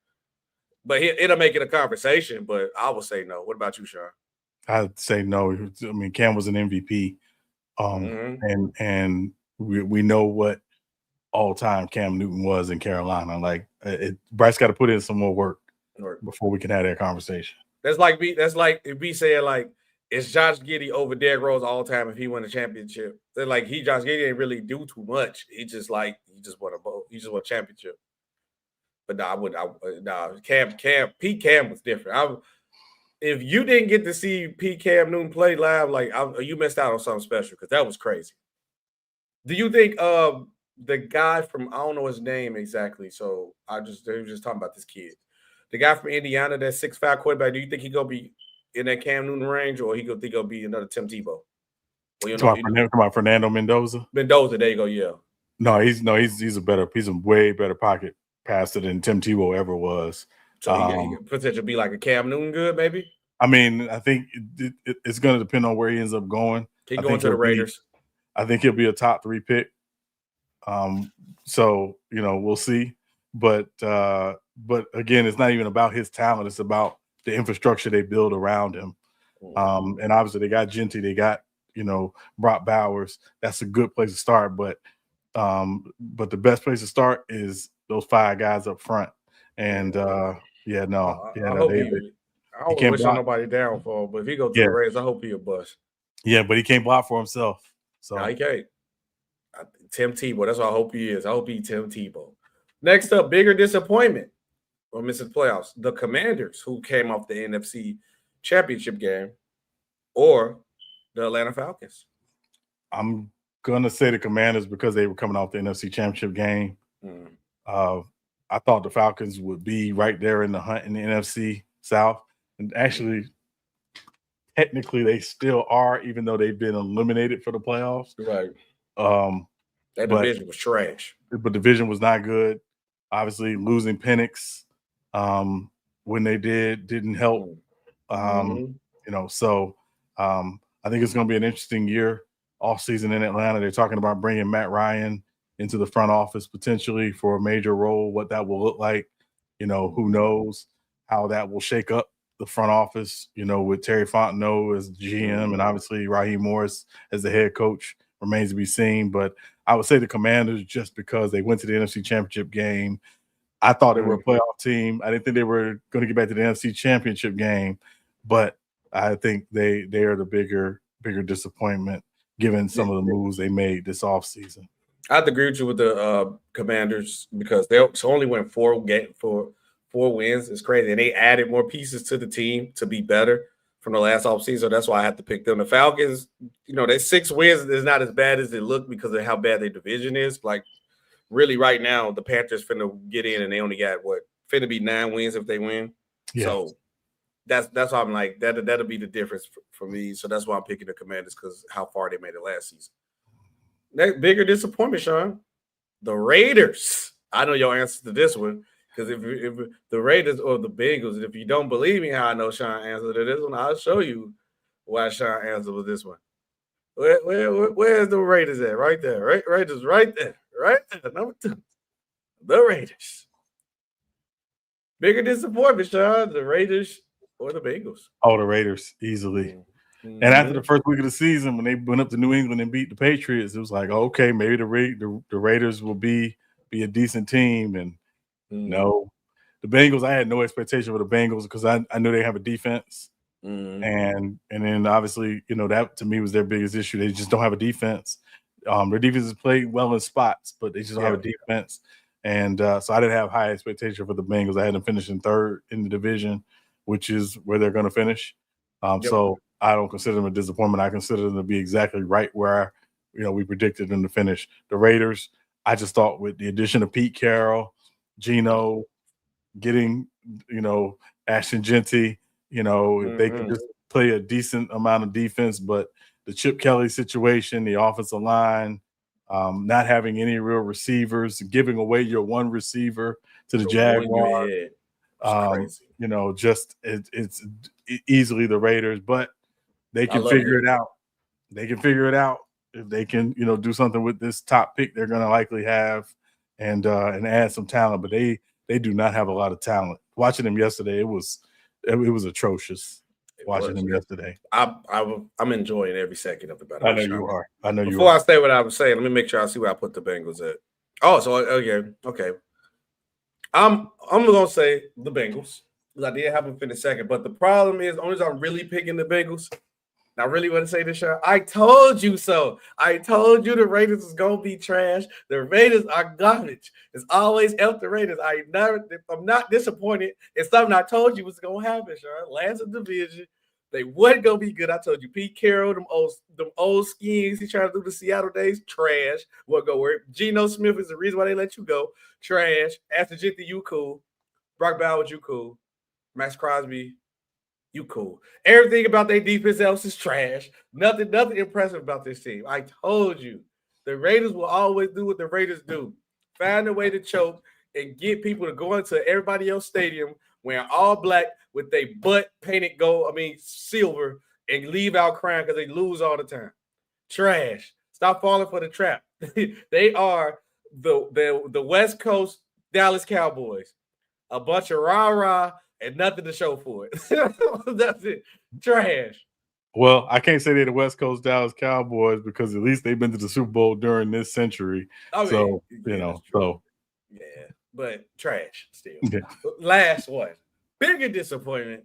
But it'll make it a conversation, but I would say no. What about you, Sean? I'd say no. I mean, Cam was an MVP. And we know what all-time Cam Newton was in Carolina. Like Bryce got to put in some more work before we can have that conversation. That's like if we saying like, is Josh Giddey over Derrick Rose all time if he won a championship? They're like Josh Giddey ain't really do too much. He just won a championship. But Pete Cam was different. If you didn't get to see Pete Cam Newton play live, you missed out on something special because that was crazy. Do you think the guy from, I don't know his name exactly, so they were just talking about this kid. The guy from Indiana, that 6'5" quarterback, do you think he gonna be in that Cam Newton range, or he gonna be another Tim Tebow? Come on, Fernando Mendoza. Mendoza, there you go, yeah. He's a way better pocket passer than Tim Tebow ever was. So he could potentially be like a Cam Newton good, maybe? I mean, I think it's going to depend on where he ends up going. He's going to the Raiders. I think he'll be a top 3 pick. So, we'll see. But again, it's not even about his talent. It's about the infrastructure they build around him. And obviously they got Genty. They got, Brock Bowers. That's a good place to start. But the best place to start is those 5 guys up front. And I don't wish nobody down for him, but if he goes to the Raiders, I hope he a bust. Yeah, but he can't block for himself. So no, he can't. Tim Tebow, that's what I hope he is. I hope he's Tim Tebow. Next up, bigger disappointment or missing playoffs. The Commanders, who came off the NFC Championship game, or the Atlanta Falcons. I'm gonna say the Commanders because they were coming off the NFC Championship game. I thought the Falcons would be right there in the hunt in the NFC South, and actually, technically, they still are, even though they've been eliminated for the playoffs. Right. That division was trash. But division was not good. Obviously, losing Penix when they didn't help. So I think it's going to be an interesting year off season in Atlanta. They're talking about bringing Matt Ryan into the front office potentially for a major role. What that will look like, who knows how that will shake up the front office, with Terry Fontenot as GM and obviously Raheem Morris as the head coach remains to be seen. But I would say the Commanders, just because they went to the NFC Championship game. I thought they were a playoff team. I didn't think they were going to get back to the NFC Championship game, but I think they are the bigger disappointment given some of the moves they made this offseason. I have to agree with you with the Commanders because they only went 4 wins. It's crazy. And they added more pieces to the team to be better from the last offseason. So that's why I have to pick them. The Falcons, their 6 wins is not as bad as it looked because of how bad their division is. Like, really right now, the Panthers finna get in and they only got finna be 9 wins if they win. Yeah. So that's why I'm like, that'll be the difference for me. So that's why I'm picking the Commanders because how far they made it last season. Next bigger disappointment, Sean. The Raiders. I know your answer to this one because if the Raiders or the Bengals, if you don't believe me how I know Sean answered to this one, I'll show you why Sean answered with this one. Where's the Raiders at? Right there. Raiders right there. Right there. Number 2. The Raiders. Bigger disappointment, Sean. The Raiders or the Bengals? Oh, the Raiders, easily. And after the first week of the season, when they went up to New England and beat the Patriots, it was like, okay, maybe the Raiders will be a decent team. And no, the Bengals, I had no expectation for the Bengals because I knew they have a defense. And then obviously, that to me was their biggest issue. They just don't have a defense. Their defense has played well in spots, but they just don't have a defense. And so I didn't have high expectation for the Bengals. I had them finishing 3rd in the division, which is where they're going to finish. So I don't consider them a disappointment. I consider them to be exactly right where we predicted them to finish. The Raiders, I just thought with the addition of Pete Carroll, Geno, getting, Ashton Genty, if they could just play a decent amount of defense, but the Chip Kelly situation, the offensive line, not having any real receivers, giving away your one receiver to the Jaguars. It's easily the Raiders, but they can figure it out. They can figure it out if they can, do something with this top pick they're going to likely have and add some talent. But they do not have a lot of talent. Watching them yesterday, it was atrocious. Watching them yesterday, I'm enjoying every second of the battle. I know you are. Before I say what I was saying, let me make sure I see where I put the Bengals at. Oh, so okay. I'm gonna say the Bengals because I did have them finish second. But the problem is, only I'm really picking the Bengals. I really want to say this, Sean. I told you so. I told you the Raiders is gonna be trash. The Raiders are garbage. It's always F the Raiders. I'm not disappointed. It's something I told you was gonna happen, Sean. Last of the division, they wasn't gonna be good. I told you, Pete Carroll, them old schemes he tried to do the Seattle days, trash. What go work? Geno Smith is the reason why they let you go. Trash. Ashton Genty, you cool. Brock Bowers, you cool. Max Crosby, you cool. Everything about their defense else is trash. Nothing impressive about this team. I told you. The Raiders will always do what the Raiders do. Find a way to choke and get people to go into everybody else's stadium wearing all black with their butt painted silver and leave out crying because they lose all the time. Trash. Stop falling for the trap. They are the West Coast Dallas Cowboys. A bunch of rah-rah and nothing to show for it. That's it. Trash. Well, I can't say they're the West Coast Dallas Cowboys because at least they've been to the Super Bowl during this century. So. Yeah, but trash still. Yeah. Last one. Bigger disappointment.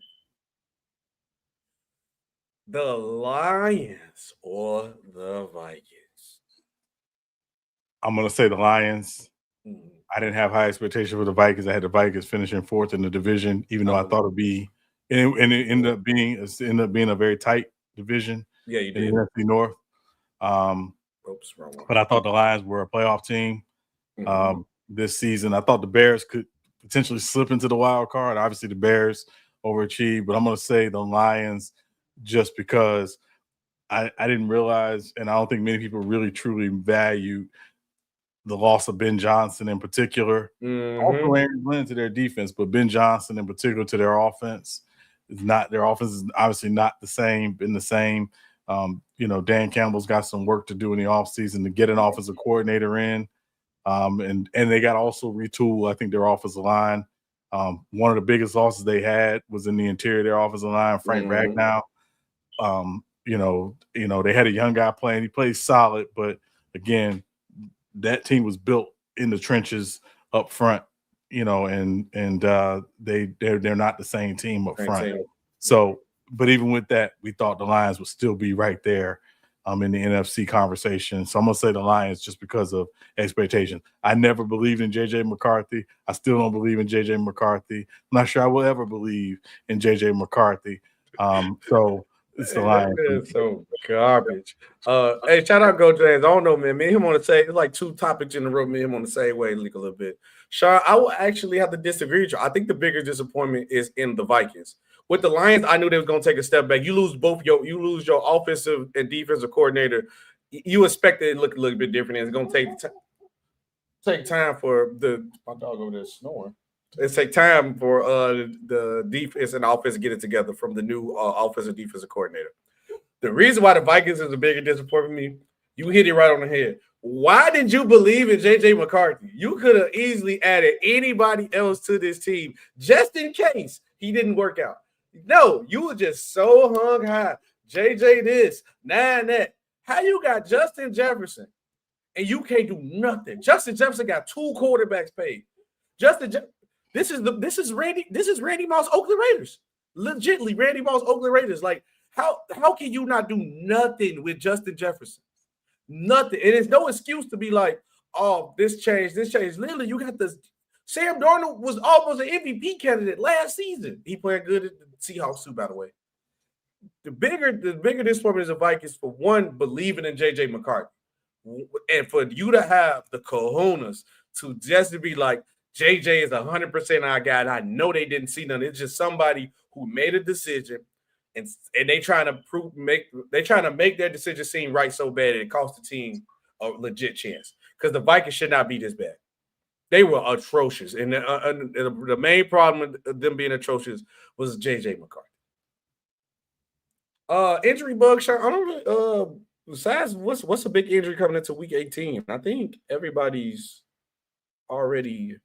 The Lions or the Vikings? I'm going to say the Lions. Mm-hmm. I didn't have high expectations for the Vikings. I had the Vikings finishing fourth in the division, even though I thought it'd be, and it ended up being a very tight division. Yeah, you did. In the NFC North. Oops, wrong one. But I thought the Lions were a playoff team this season. I thought the Bears could potentially slip into the wild card. Obviously, the Bears overachieved, but I'm going to say the Lions just because I didn't realize, and I don't think many people really truly value the loss of Ben Johnson in particular. Also Aaron Glenn to their defense, but Ben Johnson in particular to their offense. Their offense is obviously not the same. Dan Campbell's got some work to do in the offseason to get an offensive coordinator in. And they got also retool, I think, their offensive line. One of the biggest losses they had was in the interior of their offensive line, Frank Ragnow. They had a young guy playing. He plays solid, but again, that team was built in the trenches up front, and they're not the same team up front. So, but even with that, we thought the Lions would still be right there in the NFC conversation. So I'm going to say the Lions just because of expectations. I never believed in J.J. McCarthy. I still don't believe in J.J. McCarthy. I'm not sure I will ever believe in J.J. McCarthy. So it's the Lions. That is so garbage. Hey, shout out Go James. I don't know, man. Me and him on the same, it's like two topics in a row. Me and him on the same wavelength a little bit. Sean, I will actually have to disagree with you. I think the bigger disappointment is in the Vikings. With the Lions, I knew they was going to take a step back. You lose your offensive and defensive coordinator. You expect it to look a little bit different. It's going to take time for my dog over there snoring. It's take time for the defense and offense to get it together from the new offensive defensive coordinator. The reason why the Vikings is a bigger disappointment to me, you hit it right on the head. Why did you believe in J.J. McCarthy? You could have easily added anybody else to this team just in case he didn't work out. No, you were just so hung high. J.J. this, that. How you got Justin Jefferson and you can't do nothing? Justin Jefferson got 2 quarterbacks paid. This is Randy Moss Oakland Raiders. Legitimately, Randy Moss Oakland Raiders. Like, how can you not do nothing with Justin Jefferson? Nothing. And it's no excuse to be like, oh, this changed. Literally, you got this. Sam Darnold was almost an MVP candidate last season. He played good at the Seahawks too, by the way. The bigger disappointment is the Vikings for one believing in J.J. McCarthy, and for you to have the cojones to just be like, JJ is 100% our guy, and I know they didn't see none. It's just somebody who made a decision, and they trying to make their decision seem right so bad it cost the team a legit chance. Because the Vikings should not be this bad. They were atrocious, and the main problem with them being atrocious was JJ McCarthy. Injury bug, Sean. I don't really, besides what's a big injury coming into week 18? I think everybody's already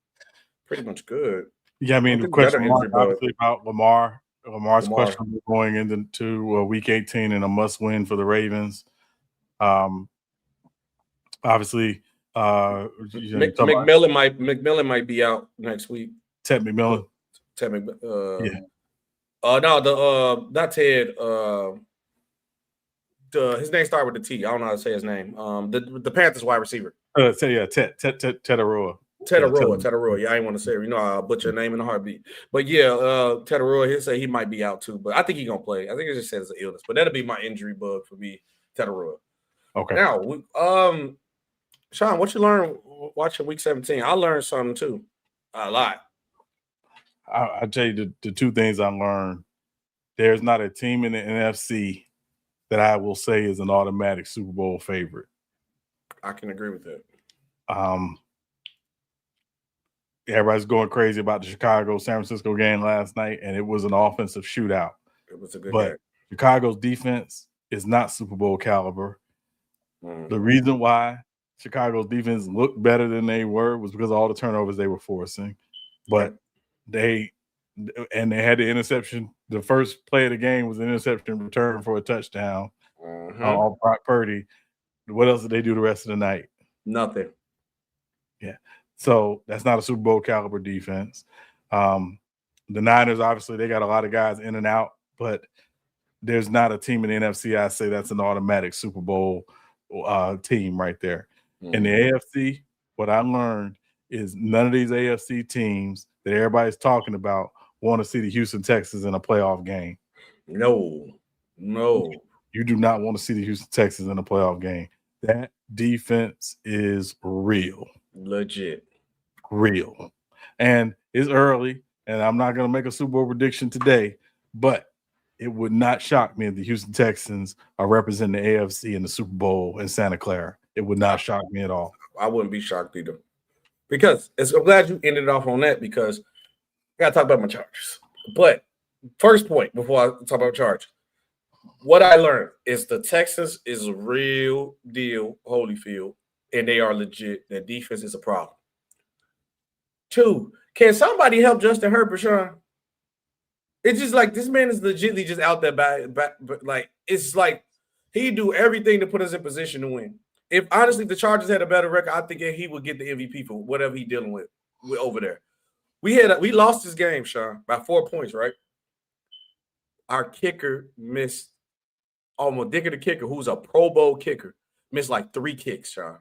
pretty much good. Yeah, I mean, the question mark obviously about Lamar. Lamar's questionable going into week 18 and a must win for the Ravens. Obviously, McMillan might be out next week. Ted McMillan. Yeah. Not Ted. His name started with the T. I don't know how to say his name. The Panthers wide receiver. Ted Aroa. Ted Aroa. Yeah, I didn't want to say it. You know, I'll butcher your name in a heartbeat. But yeah, Ted Aroa, he'll say he might be out too. But I think he's going to play. I think it just says an illness. But that'll be my injury bug for me, Ted Aroa. Okay. Now, Sean, what you learned watching week 17? I learned something too. A lot. I'll tell you the two things I learned. There's not a team in the NFC that I will say is an automatic Super Bowl favorite. I can agree with that. Everybody's going crazy about the Chicago-San Francisco game last night, and it was an offensive shootout. It was a good game. Chicago's defense is not Super Bowl caliber. The reason why Chicago's defense looked better than they were was because of all the turnovers they were forcing. But they had the interception. The first play of the game was an interception return for a touchdown on Brock Purdy. What else did they do the rest of the night? Nothing. Yeah. So that's not a Super Bowl caliber defense. The Niners, obviously, they got a lot of guys in and out, but there's not a team in the NFC I say that's an automatic Super Bowl team right there. In the AFC, what I learned is none of these AFC teams that everybody's talking about want to see the Houston Texans in a playoff game. No. You do not want to see the Houston Texans in a playoff game. That defense is real. Legit. Real. And it's early, and I'm not going to make a Super Bowl prediction today, but it would not shock me if the Houston Texans are representing the AFC in the Super Bowl in Santa Clara. It would not shock me at all. I wouldn't be shocked either. Because I'm glad you ended off on that because I got to talk about my Chargers. But first point before I talk about Chargers, what I learned is the Texans is a real deal Holyfield, and they are legit. Their defense is a problem. 2, can somebody help Justin Herbert, Sean? It's just like this man is legitimately just out there but like it's like he do everything to put us in position to win. If honestly the Chargers had a better record, I think he would get the MVP for whatever he's dealing with over there. We lost this game, Sean, by 4 points, right? Our kicker missed almost Dicker the kicker, who's a Pro Bowl kicker, missed like 3 kicks, Sean.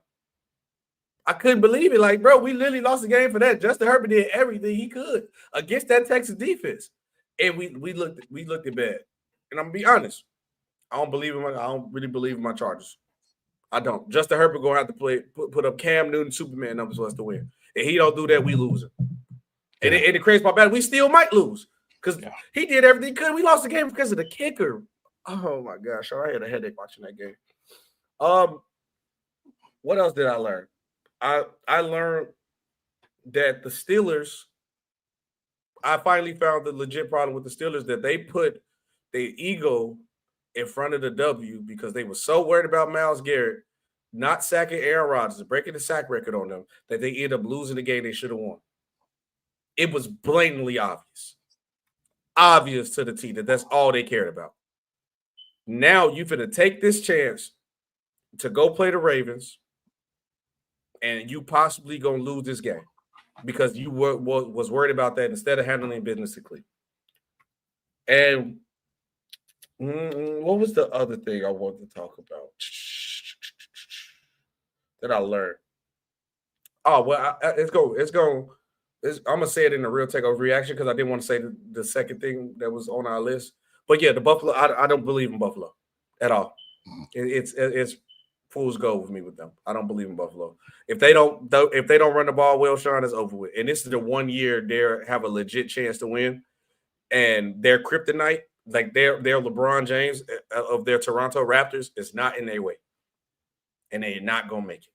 I couldn't believe it. Like, bro, we literally lost the game for that. Justin Herbert did everything he could against that Texas defense. And we looked at bad. And I'm gonna be honest. I don't really believe in my Chargers. I don't. Justin Herbert gonna have to put up Cam Newton Superman numbers for us to win. If he don't do that, we losing. And it creates my bad. We still might lose because he did everything he could. We lost the game because of the kicker. Oh my gosh, I had a headache watching that game. What else did I learn? I learned that the Steelers. I finally found the legit problem with the Steelers that they put their ego in front of the W because they were so worried about Myles Garrett not sacking Aaron Rodgers, breaking the sack record on them, that they ended up losing the game they should have won. It was blatantly obvious to the team that that's all they cared about. Now you're going to take this chance to go play the Ravens, and you possibly going to lose this game because you was worried about that instead of handling business to Cleveland. And what was the other thing I wanted to talk about that I learned? Oh, well, I'm going to say it in the real takeover reaction because I didn't want to say the second thing that was on our list. But, yeah, the Buffalo, I don't believe in Buffalo at all. It's fool's gold with me with them. I don't believe in Buffalo. If they don't run the ball well, Sean, it's over with. And this is the 1 year they have a legit chance to win. And their kryptonite, like their LeBron James of their Toronto Raptors, is not in their way. And they're not gonna make it.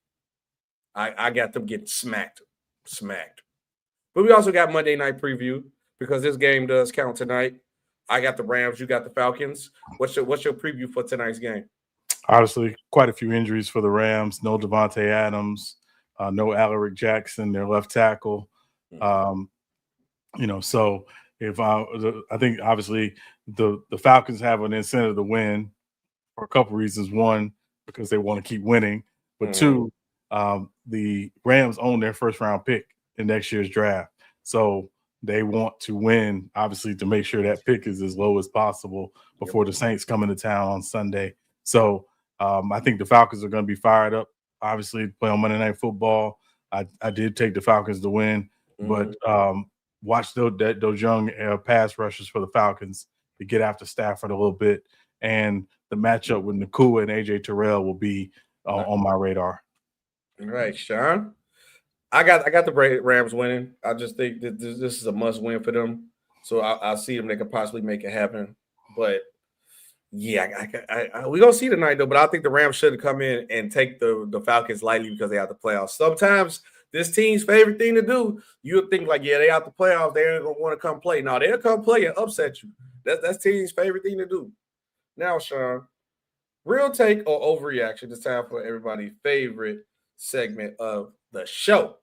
I got them getting smacked. But we also got Monday night preview because this game does count tonight. I got the Rams, you got the Falcons. What's your preview for tonight's game? Obviously, quite a few injuries for the Rams. No Devontae Adams, no Alaric Jackson, their left tackle. So if I think obviously the Falcons have an incentive to win for a couple reasons. One, because they want to keep winning, but two, the Rams own their first round pick in next year's draft. So they want to win, obviously, to make sure that pick is as low as possible before the Saints come into town on Sunday. So I think the Falcons are going to be fired up, obviously, to play on Monday Night Football. I did take the Falcons to win, but watch those young pass rushers for the Falcons to get after Stafford a little bit. And the matchup with Nikola and AJ Terrell will be on my radar. All right, Sean. I got the Rams winning. I just think that this is a must win for them. So I see them. They could possibly make it happen. But yeah, we're gonna see tonight though. But I think the Rams should come in and take the Falcons lightly because they out the playoffs. Sometimes this team's favorite thing to do, you'll think like, yeah, they out the playoffs. They ain't gonna want to come play. No, they'll come play and upset you. That's team's favorite thing to do. Now, Sean, real take or overreaction? It's time for everybody's favorite segment of the show.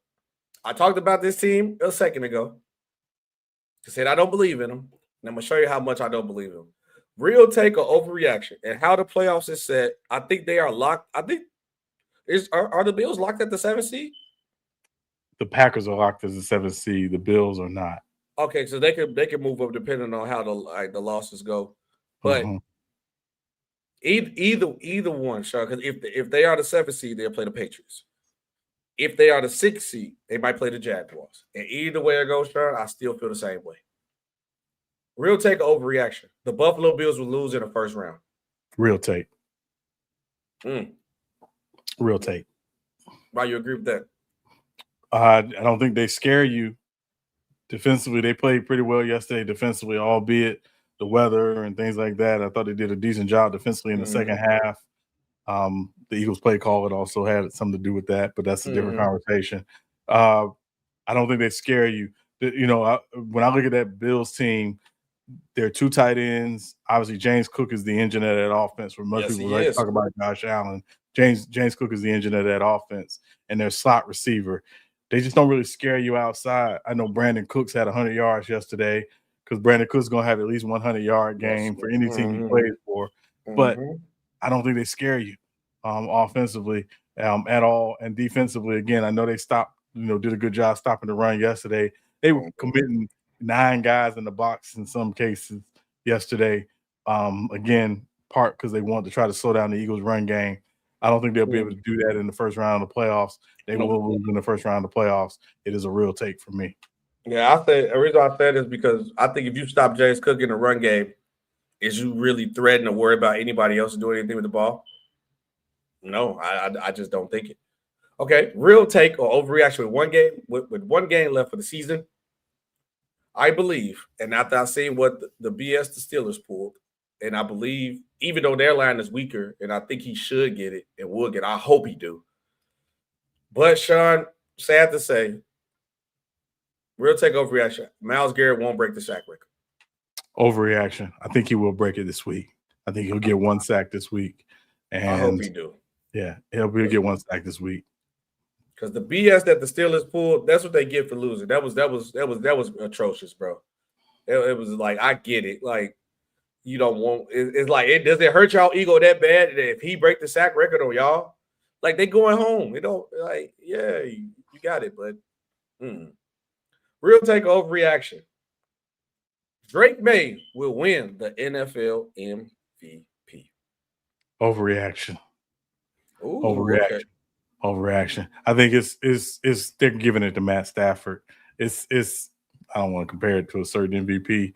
I talked about this team a second ago. I said I don't believe in them, and I'm gonna show you how much I don't believe in them. Real take or overreaction, and how the playoffs is set. I think they are locked. I think are the Bills locked at the 7th seed? The Packers are locked as the 7th seed. The Bills are not. Okay, so they can move up depending on how the losses go, but either one, Sean. Because if they are the 7th seed, they'll play the Patriots. If they are the 6th seed, they might play the Jaguars. And either way it goes, Sean, I still feel the same way. Real take or overreaction. The Buffalo Bills will lose in the first round. Real take. Real take. Why you agree with that? I don't think they scare you. Defensively, they played pretty well yesterday defensively, albeit the weather and things like that. I thought they did a decent job defensively in the second half. The Eagles play call, it also had something to do with that, but that's a different conversation. I don't think they scare you. When I look at that Bills team, there are 2 tight ends. Obviously, James Cook is the engine of that offense. Where most people like to talk about Josh Allen. James Cook is the engine of that offense, and their slot receiver. They just don't really scare you outside. I know Brandon Cooks had 100 yards yesterday because Brandon Cooks is going to have at least 100-yard game for any team he plays for. But I don't think they scare you offensively at all. And defensively, again, I know they did a good job stopping the run yesterday. They were committing 9 guys in the box in some cases yesterday. Again, part because they wanted to try to slow down the Eagles' run game. I don't think they'll be able to do that in the first round of the playoffs. They will lose in the first round of the playoffs. It is a real take for me. Yeah, the reason I said is because I think if you stop James Cook in the run game, is you really threatening to worry about anybody else doing anything with the ball? No, I just don't think it. Okay, real take or overreaction with one game left for the season. I believe, and after I've seen what the BS the Steelers pulled, and I believe, even though their line is weaker, and I think he should get it and will get it, I hope he do. But, Sean, sad to say, real take overreaction. Myles Garrett won't break the sack record. Overreaction. I think he will break it this week. I think he'll get 1 sack this week. And I hope he do. Yeah, he'll get 1 sack this week. Because the BS that the Steelers pulled, that's what they get for losing. That was atrocious, bro. It was like, I get it. Like, you don't want it's like does it hurt y'all ego that bad that if he break the sack record on y'all? Like, they going home. It don't like, yeah, you got it, but real take overreaction. Drake May will win the NFL MVP. Overreaction. Ooh, overreaction. Okay. Overreaction. I think it's they're giving it to Matt Stafford. It's I don't want to compare it to a certain MVP.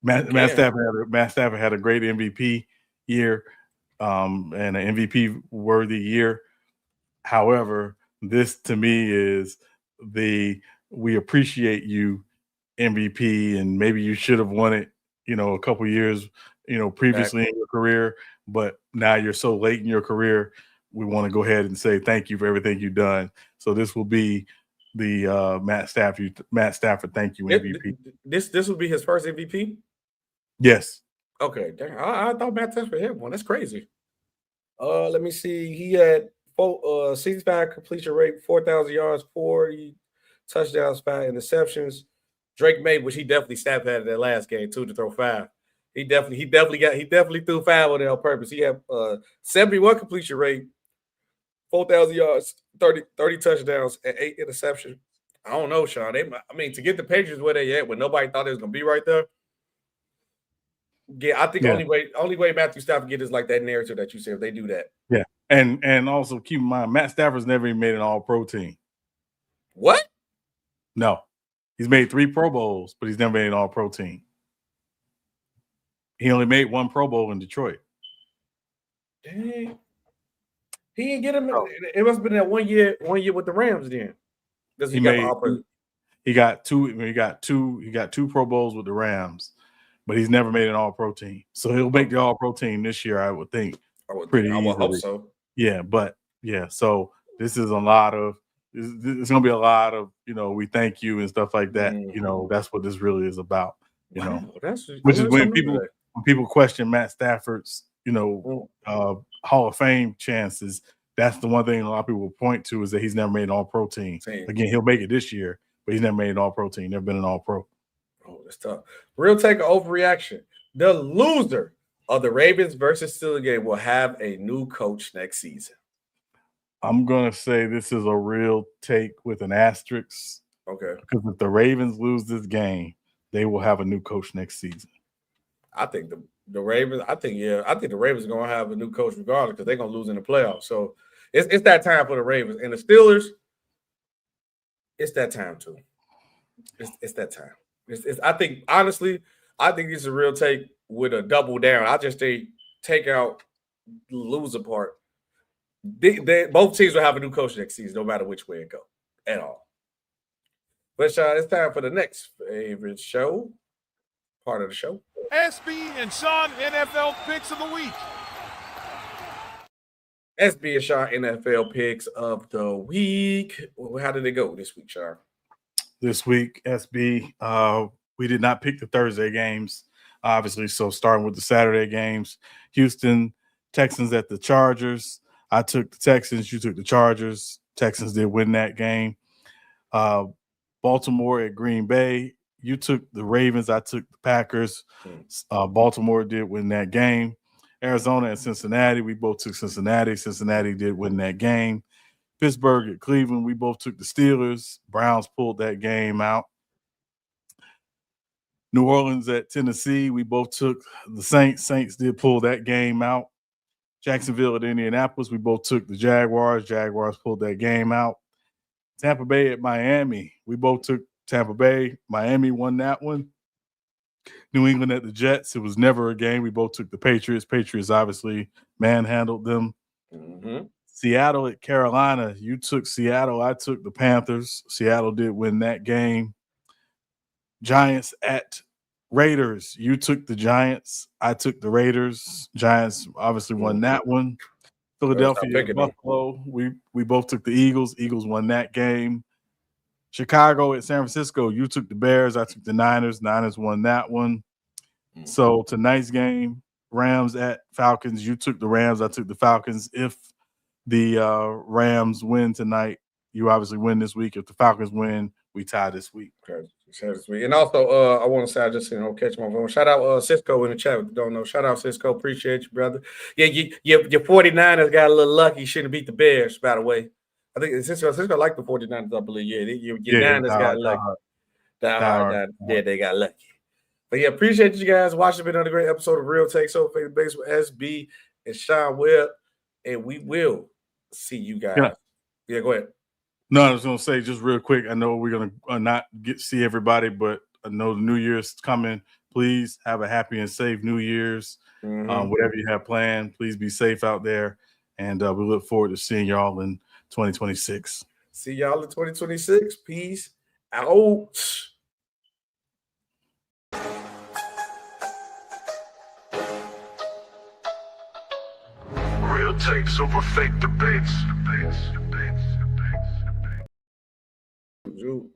Matt Stafford had a great MVP year. and an MVP worthy year. However, this to me is we appreciate you MVP, and maybe you should have won it, a couple years, previously in your career, but now you're so late in your career. We want to go ahead and say thank you for everything you've done. So this will be the Matt Stafford thank you MVP. This would be his first MVP? Yes. Okay, damn. I thought Matt Stafford had one. That's crazy. Let me see. He had 65 completion rate, 4,000 yards, 40 touchdowns, 5 interceptions. Drake May, which he definitely snapped at that last game too to throw 5. He definitely threw 5 on it on purpose. He had 71 completion rate, 4,000 yards, 30 touchdowns, and 8 interceptions. I don't know, Sean. To get the Patriots where they at when nobody thought they was gonna be right there. Yeah, I think only way Matthew Stafford get is like that narrative that you said if they do that. Yeah, and also keep in mind Matt Stafford's never even made an All-Pro team. What? No, he's made 3 Pro Bowls, but he's never made an All-Pro team. He only made 1 Pro Bowl in Detroit. Dang. He didn't get him. It must have been that 1 year with the Rams then. He got two Pro Bowls with the Rams, but he's never made an All-Pro team. So he'll make the All-Pro team this year, I would think. I would hope so. Yeah, so this is it's gonna be a lot of, we thank you and stuff like that. Mm-hmm. That's what this really is about. Which is when people question Matt Stafford's, Hall of Fame chances. That's the one thing a lot of people will point to is that he's never made an All-Pro team. Again, he'll make it this year, but he's never made an All-Pro team. Never been an All-Pro. Oh, that's tough. Real take overreaction. The loser of the Ravens versus Steelers game will have a new coach next season. I'm gonna say this is a real take with an asterisk. Okay. Because if the Ravens lose this game, they will have a new coach next season. I think the Ravens. I think the Ravens are gonna have a new coach regardless because they're gonna lose in the playoffs. So it's that time for the Ravens and the Steelers. It's that time too. It's that time. I think honestly, this is a real take with a double down. I just take out the loser part. Both teams will have a new coach next season, no matter which way it goes at all. But Sean, it's time for the next favorite show, part of the show. SB and Sean NFL picks of the week. SB and Sean NFL picks of the week. How did it go this week, Sean? This week, SB, we did not pick the Thursday games, obviously. So starting with the Saturday games, Houston Texans at the Chargers. I took the Texans. You took the Chargers. Texans did win that game. Baltimore at Green Bay. You took the Ravens. I took the Packers. Baltimore did win that game. Arizona at Cincinnati. We both took Cincinnati. Cincinnati did win that game. Pittsburgh at Cleveland. We both took the Steelers. Browns pulled that game out. New Orleans at Tennessee. We both took the Saints. Saints did pull that game out. Jacksonville at Indianapolis. We both took the Jaguars. Jaguars pulled that game out. Tampa Bay at Miami. We both took Tampa Bay. Miami won that one. New England at the Jets. It was never a game. We both took the Patriots. Patriots obviously manhandled them. Mm-hmm. Seattle at Carolina. You took Seattle. I took the Panthers. Seattle did win that game. Giants at Raiders. You took the Giants. I took the Raiders. Giants obviously won that one. Philadelphia at Buffalo. We both took the Eagles. Eagles won that game. Chicago at San Francisco. You took the Bears. I took the Niners. Niners won that one. So tonight's game, Rams at Falcons. You took the Rams. I took the Falcons. If the Rams win tonight, you obviously win this week. If the Falcons win, we tie this week. Okay. And also, I want to say, I just catch my phone. Shout out Cisco in the chat. If you don't know, shout out Cisco. Appreciate you, brother. Yeah, your 49ers got a little lucky. Shouldn't beat the Bears, by the way. I think Cisco like the 49ers, I believe. Yeah, your Niners got lucky. Yeah, they got lucky. But yeah, appreciate you guys watching. Been another great episode of Real Take So Face Base with SB and Sean Webb, and we will see you guys. Yeah, go ahead. No, I was going to say just real quick. I know we're going to not see everybody, but I know the New Year's coming. please have a happy and safe New Year's. Whatever you have planned, please be safe out there. And we look forward to seeing y'all in 2026. See y'all in 2026. Peace out. Real takes over fake debates.